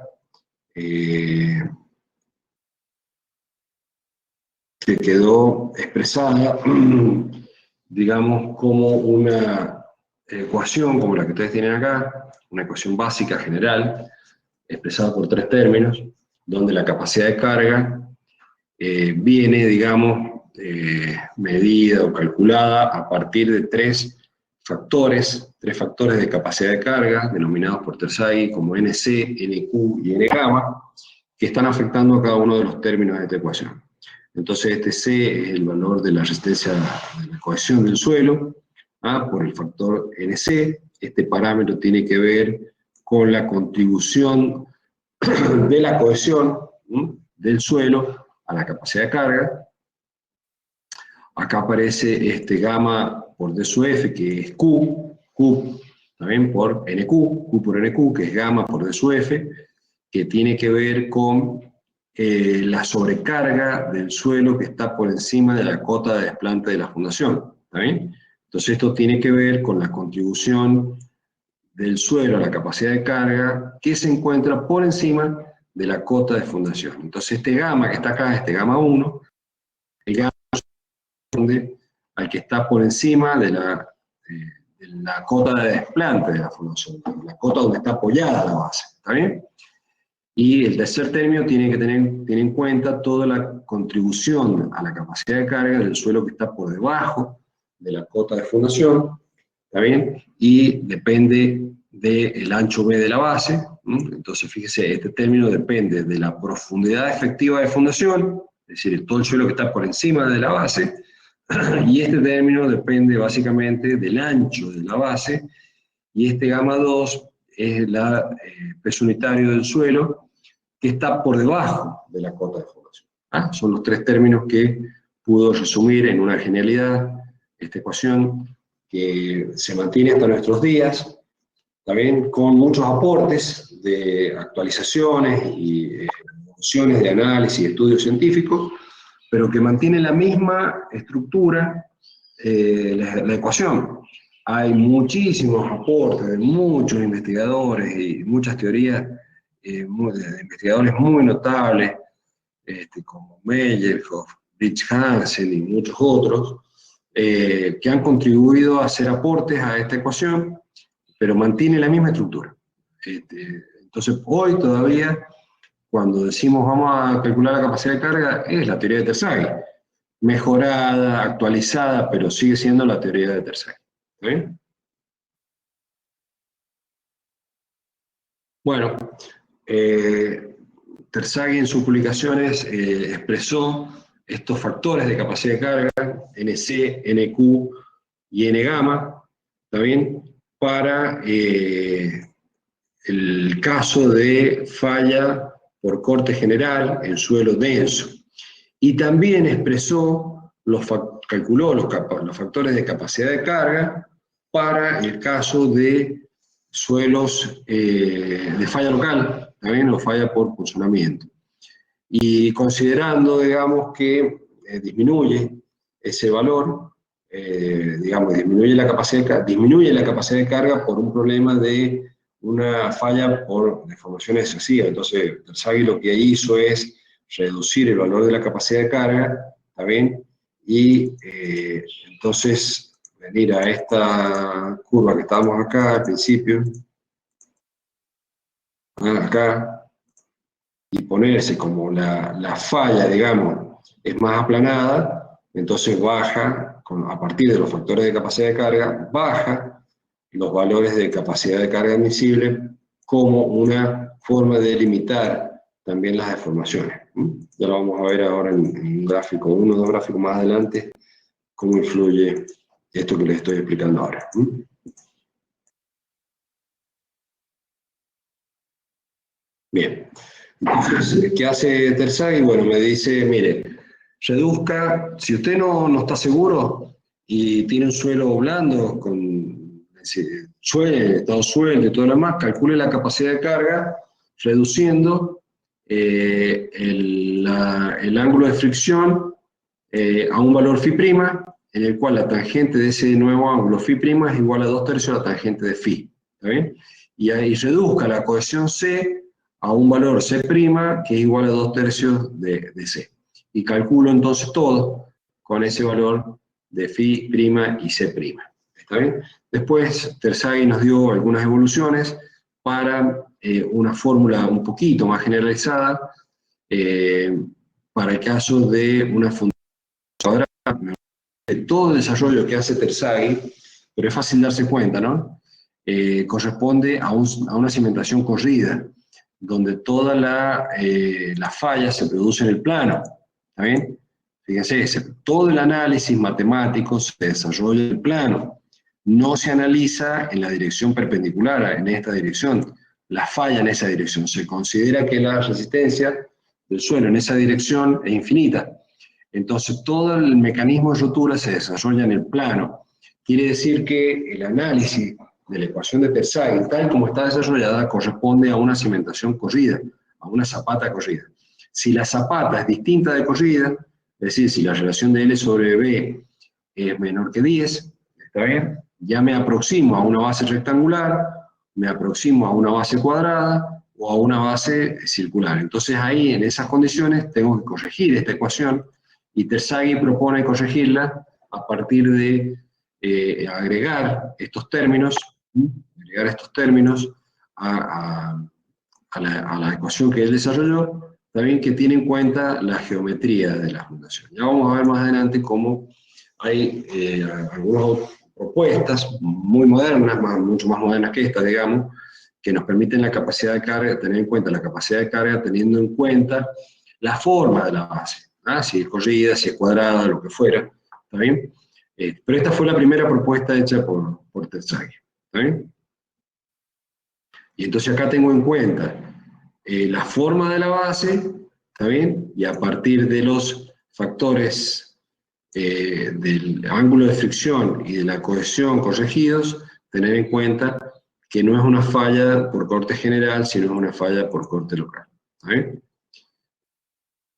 que quedó expresada, digamos, como una ecuación, como la que ustedes tienen acá, una ecuación básica general, expresada por tres términos, donde la capacidad de carga viene, digamos, medida o calculada a partir de tres tres factores de capacidad de carga, denominados por Terzaghi como NC, NQ y N-gamma, que están afectando a cada uno de los términos de esta ecuación. Entonces este C es el valor de la resistencia de la cohesión del suelo, por el factor NC. Este parámetro tiene que ver con la contribución de la cohesión del suelo a la capacidad de carga. Acá aparece este gamma por D sub F, que es Q también por NQ, Q por NQ, que es gamma por D sub F, que tiene que ver con la sobrecarga del suelo que está por encima de la cota de desplante de la fundación. ¿Está bien? Entonces esto tiene que ver con la contribución del suelo a la capacidad de carga que se encuentra por encima de la cota de fundación. Entonces este gamma que está acá, este gamma 1, el gamma corresponde al que está por encima de la cota de desplante de la fundación, la cota donde está apoyada la base. ¿Está bien? Y el tercer término tiene que tener en cuenta toda la contribución a la capacidad de carga del suelo que está por debajo de la cota de fundación, ¿está bien? Y depende del ancho B de la base. Entonces, fíjese, este término depende de la profundidad efectiva de fundación, es decir, todo el suelo que está por encima de la base, y este término depende básicamente del ancho de la base, y este gamma 2 es el peso unitario del suelo, que está por debajo de la cota de fundación. Son los tres términos que pudo resumir en una genialidad esta ecuación que se mantiene hasta nuestros días, también con muchos aportes de actualizaciones y opciones de análisis y estudios científicos, pero que mantiene la misma estructura, la ecuación. Hay muchísimos aportes de muchos investigadores y muchas teorías de investigadores muy notables, como Meyerhoff, Rich Hansen y muchos otros, que han contribuido a hacer aportes a esta ecuación, pero mantiene la misma estructura. Entonces, hoy todavía, cuando decimos vamos a calcular la capacidad de carga, es la teoría de Terzaghi, mejorada, actualizada, pero sigue siendo la teoría de Terzaghi. ¿Está bien? Bueno, Terzaghi en sus publicaciones expresó estos factores de capacidad de carga, NC, NQ y N-gamma, ¿está bien? Para el caso de falla por corte general en suelo denso. Y también expresó, calculó los factores de capacidad de carga para el caso de suelos de falla local, también, o falla por punzonamiento. Y considerando, digamos, que disminuye ese valor, digamos, disminuye la capacidad de carga por un problema de una falla por deformación excesiva. Entonces, Terzaghi lo que hizo es reducir el valor de la capacidad de carga, ¿está bien? Y entonces venir a esta curva que estábamos acá al principio, acá, y ponerse como la falla, digamos, es más aplanada, entonces baja, a partir de los factores de capacidad de carga, baja los valores de capacidad de carga admisible como una forma de limitar también las deformaciones. Ya lo vamos a ver ahora en un gráfico, uno o dos gráficos más adelante, cómo influye esto que les estoy explicando ahora. Bien, entonces, ¿qué hace Terzaghi? Bueno, me dice, mire, reduzca, si usted no está seguro y tiene un suelo blando, con estado suelto y todo lo demás, calcule la capacidad de carga reduciendo el ángulo de fricción a un valor φ', en el cual la tangente de ese nuevo ángulo φ' es igual a 2/3 de la tangente de φ. ¿Está bien? Y ahí reduzca la cohesión C a un valor C', que es igual a 2/3 de C. Y calculo entonces todo con ese valor de φ' y C'. ¿Está bien? Después Terzaghi nos dio algunas evoluciones para una fórmula un poquito más generalizada para el caso de una función cuadrada. Todo el desarrollo que hace Terzaghi pero es fácil darse cuenta, ¿no? Corresponde a una cimentación corrida, donde toda la falla se produce en el plano, ¿está bien? Fíjense, todo el análisis matemático se desarrolla en el plano, no se analiza en la dirección perpendicular, en esta dirección, la falla en esa dirección. Se considera que la resistencia del suelo en esa dirección es infinita. Entonces, todo el mecanismo de rotura se desarrolla en el plano. Quiere decir que el análisis de la ecuación de Terzaghi, tal como está desarrollada, corresponde a una cimentación corrida, a una zapata corrida. Si la zapata es distinta de corrida, es decir, si la relación de L sobre B es menor que 10, ¿está bien? Ya me aproximo a una base rectangular, me aproximo a una base cuadrada o a una base circular. Entonces ahí, en esas condiciones, tengo que corregir esta ecuación, y Terzaghi propone corregirla a partir de agregar estos términos a la ecuación que él desarrolló, también que tiene en cuenta la geometría de la fundación. Ya vamos a ver más adelante cómo hay algunas propuestas muy modernas, mucho más modernas que esta, digamos, que nos permiten la capacidad de carga, tener en cuenta la capacidad de carga teniendo en cuenta la forma de la base, ¿ah? Si es corrida, si es cuadrada, lo que fuera, ¿está bien? Pero esta fue la primera propuesta hecha por Terzaghi, ¿está bien? Y entonces acá tengo en cuenta la forma de la base, ¿está bien? Y a partir de los factores del ángulo de fricción y de la cohesión corregidos, tener en cuenta que no es una falla por corte general, sino es una falla por corte local, ¿está bien?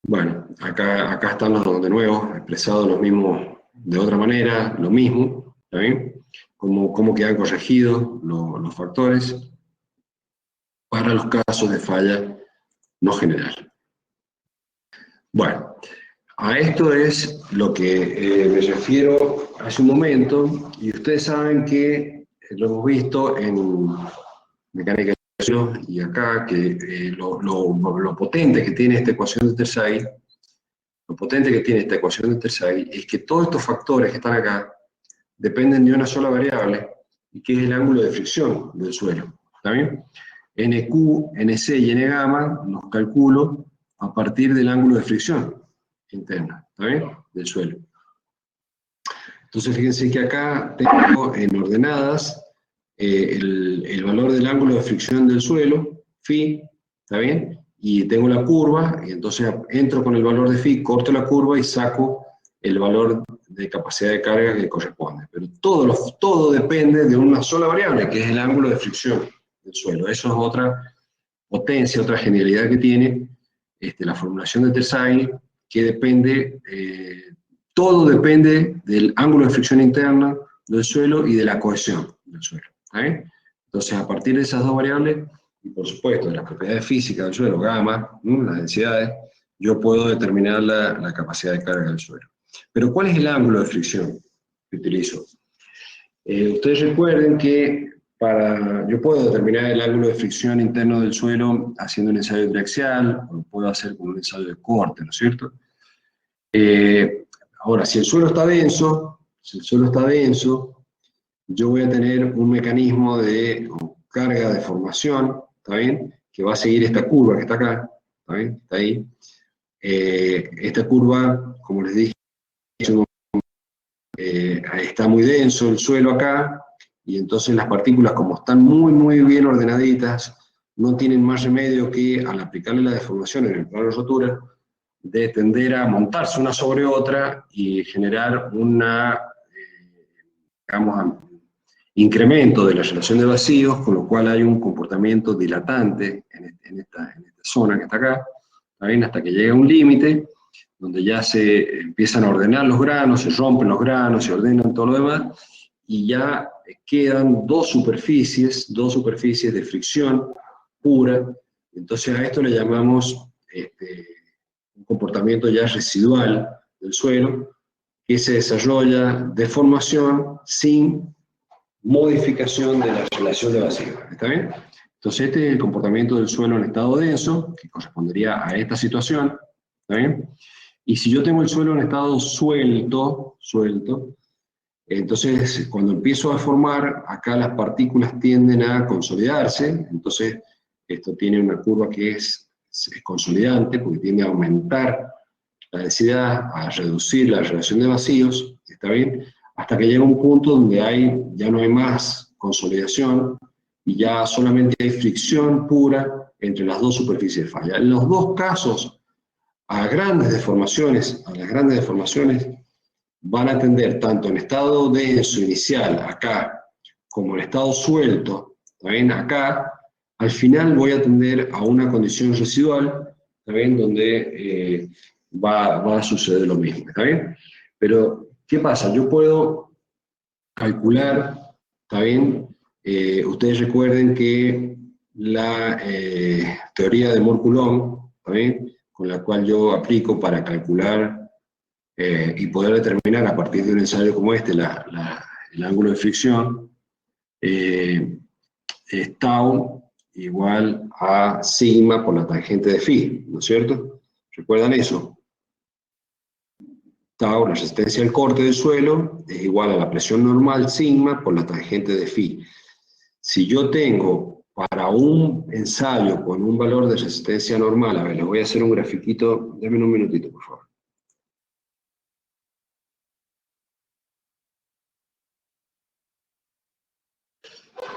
Bueno, acá están de nuevo expresados los mismos, de otra manera, lo mismo, ¿está bien? Cómo quedan corregidos los factores para los casos de falla no general. Bueno, a esto es lo que me refiero hace un momento, y ustedes saben que lo hemos visto en mecánica de suelo y acá, que lo potente que tiene esta ecuación de Terzaghi, es que todos estos factores que están acá dependen de una sola variable, y que es el ángulo de fricción del suelo, ¿está bien? NQ, NC y N gamma los calculo a partir del ángulo de fricción interna, ¿está bien? Del suelo. Entonces fíjense que acá tengo en ordenadas el valor del ángulo de fricción del suelo, phi, ¿está bien? Y tengo la curva, y entonces entro con el valor de phi, corto la curva y saco el valor de capacidad de carga que corresponde. Pero todo depende de una sola variable, que es el ángulo de fricción del suelo. Eso es otra potencia, otra genialidad que tiene la formulación de Terzaghi, que depende, todo depende del ángulo de fricción interna del suelo y de la cohesión del suelo. ¿Eh? Entonces, a partir de esas dos variables, y por supuesto de las propiedades físicas del suelo, gamma, las densidades, yo puedo determinar la capacidad de carga del suelo. Pero ¿cuál es el ángulo de fricción que utilizo? Ustedes recuerden que yo puedo determinar el ángulo de fricción interno del suelo haciendo un ensayo triaxial, o lo puedo hacer con un ensayo de corte, ¿no es cierto? Ahora, si el suelo está denso, yo voy a tener un mecanismo de carga de formación, ¿está bien? Que va a seguir esta curva que está acá, ¿está bien? Está ahí. Esta curva, como les dije, está muy denso el suelo acá, y entonces las partículas, como están muy bien ordenaditas, no tienen más remedio que, al aplicarle la deformación en el plano de rotura, de tender a montarse una sobre otra y generar digamos, incremento de la relación de vacíos, con lo cual hay un comportamiento dilatante en esta zona que está acá, ¿está bien? Hasta que llega un límite, donde ya se empiezan a ordenar los granos, se rompen los granos, se ordenan todo lo demás, y ya quedan dos superficies de fricción pura. Entonces a esto le llamamos un comportamiento ya residual del suelo, que se desarrolla de formación sin modificación de la relación de vacío. ¿Está bien? Entonces este es el comportamiento del suelo en estado denso, que correspondería a esta situación. ¿Está bien? Y si yo tengo el suelo en estado suelto, Entonces, cuando empiezo a formar, acá las partículas tienden a consolidarse, entonces esto tiene una curva que es consolidante, porque tiende a aumentar la densidad, a reducir la relación de vacíos, ¿está bien? Hasta que llega un punto donde ya no hay más consolidación, y ya solamente hay fricción pura entre las dos superficies de falla. En los dos casos, a las grandes deformaciones van a tender tanto en estado denso inicial, acá, como en estado suelto, ¿también? Acá, al final voy a tender a una condición residual, ¿también? Donde va a suceder lo mismo, ¿está bien? Pero, ¿qué pasa? Yo puedo calcular, ¿está bien? Ustedes recuerden que la teoría de Mohr-Coulomb, ¿está bien? Con la cual yo aplico para calcular y poder determinar a partir de un ensayo como este el ángulo de fricción, es tau igual a sigma por la tangente de phi, ¿no es cierto? ¿Recuerdan eso? Tau, la resistencia al corte del suelo, es igual a la presión normal sigma por la tangente de phi. Si yo tengo para un ensayo con un valor de resistencia normal, a ver, les voy a hacer un grafiquito, denme un minutito, por favor.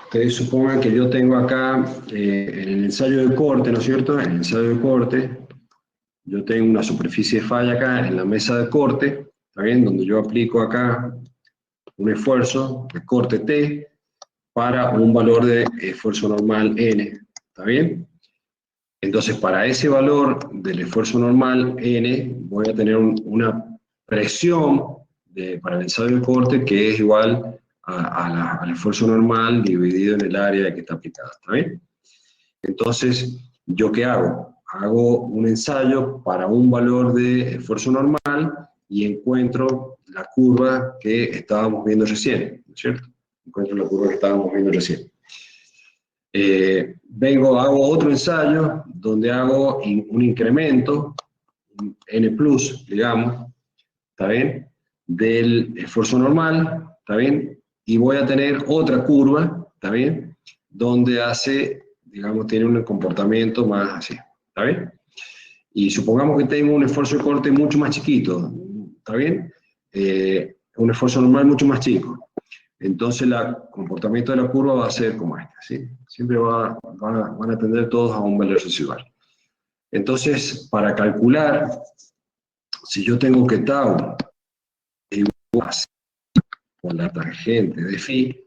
Ustedes supongan que yo tengo acá, en el ensayo de corte, ¿no es cierto? En el ensayo de corte, yo tengo una superficie de falla acá en la mesa de corte, ¿está bien? Donde yo aplico acá un esfuerzo de corte T para un valor de esfuerzo normal N, ¿está bien? Entonces, para ese valor del esfuerzo normal N, voy a tener una presión para el ensayo de corte que es igual al esfuerzo normal dividido en el área que está aplicada, ¿está bien? Entonces, ¿yo qué hago? Hago un ensayo para un valor de esfuerzo normal y encuentro la curva que estábamos viendo recién, ¿no es cierto? Encuentro la curva que estábamos viendo recién. Hago otro ensayo donde hago un incremento, un N+, digamos, ¿está bien? Del esfuerzo normal, ¿está bien? Y voy a tener otra curva, ¿está bien? Donde digamos, tiene un comportamiento más así, ¿está bien? Y supongamos que tengo un esfuerzo de corte mucho más chiquito, ¿está bien? Un esfuerzo normal mucho más chico. Entonces el comportamiento de la curva va a ser como este, ¿sí? Siempre van a tender todos a un valor residual. Entonces, para calcular, si yo tengo que tau es igual a con la tangente de phi,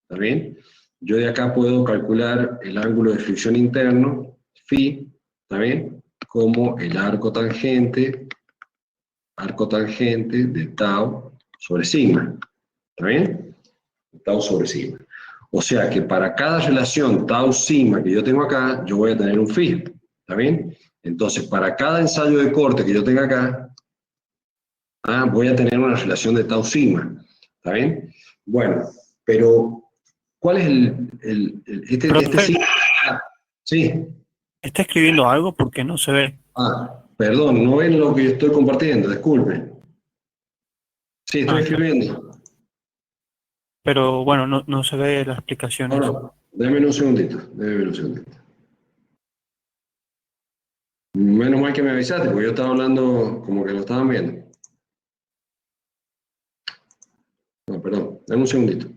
¿está bien? Yo de acá puedo calcular el ángulo de fricción interno, phi, ¿está bien? Como el arco tangente de tau sobre sigma, ¿está bien? Tau sobre sigma. O sea que para cada relación tau sigma que yo tengo acá, yo voy a tener un phi, ¿está bien? Entonces, para cada ensayo de corte que yo tenga acá, voy a tener una relación de tau sigma, ¿está bien? Bueno, pero, ¿cuál es este sigma? Sí. ¿Está escribiendo algo? Porque no se ve. Perdón, no ven lo que yo estoy compartiendo, disculpen. Sí, estoy escribiendo. Pero bueno, no se ve la explicación. Ahora, déjenme un segundito. Menos mal que me avisaste, porque yo estaba hablando como que lo estaban viendo. No, perdón, dame un segundito.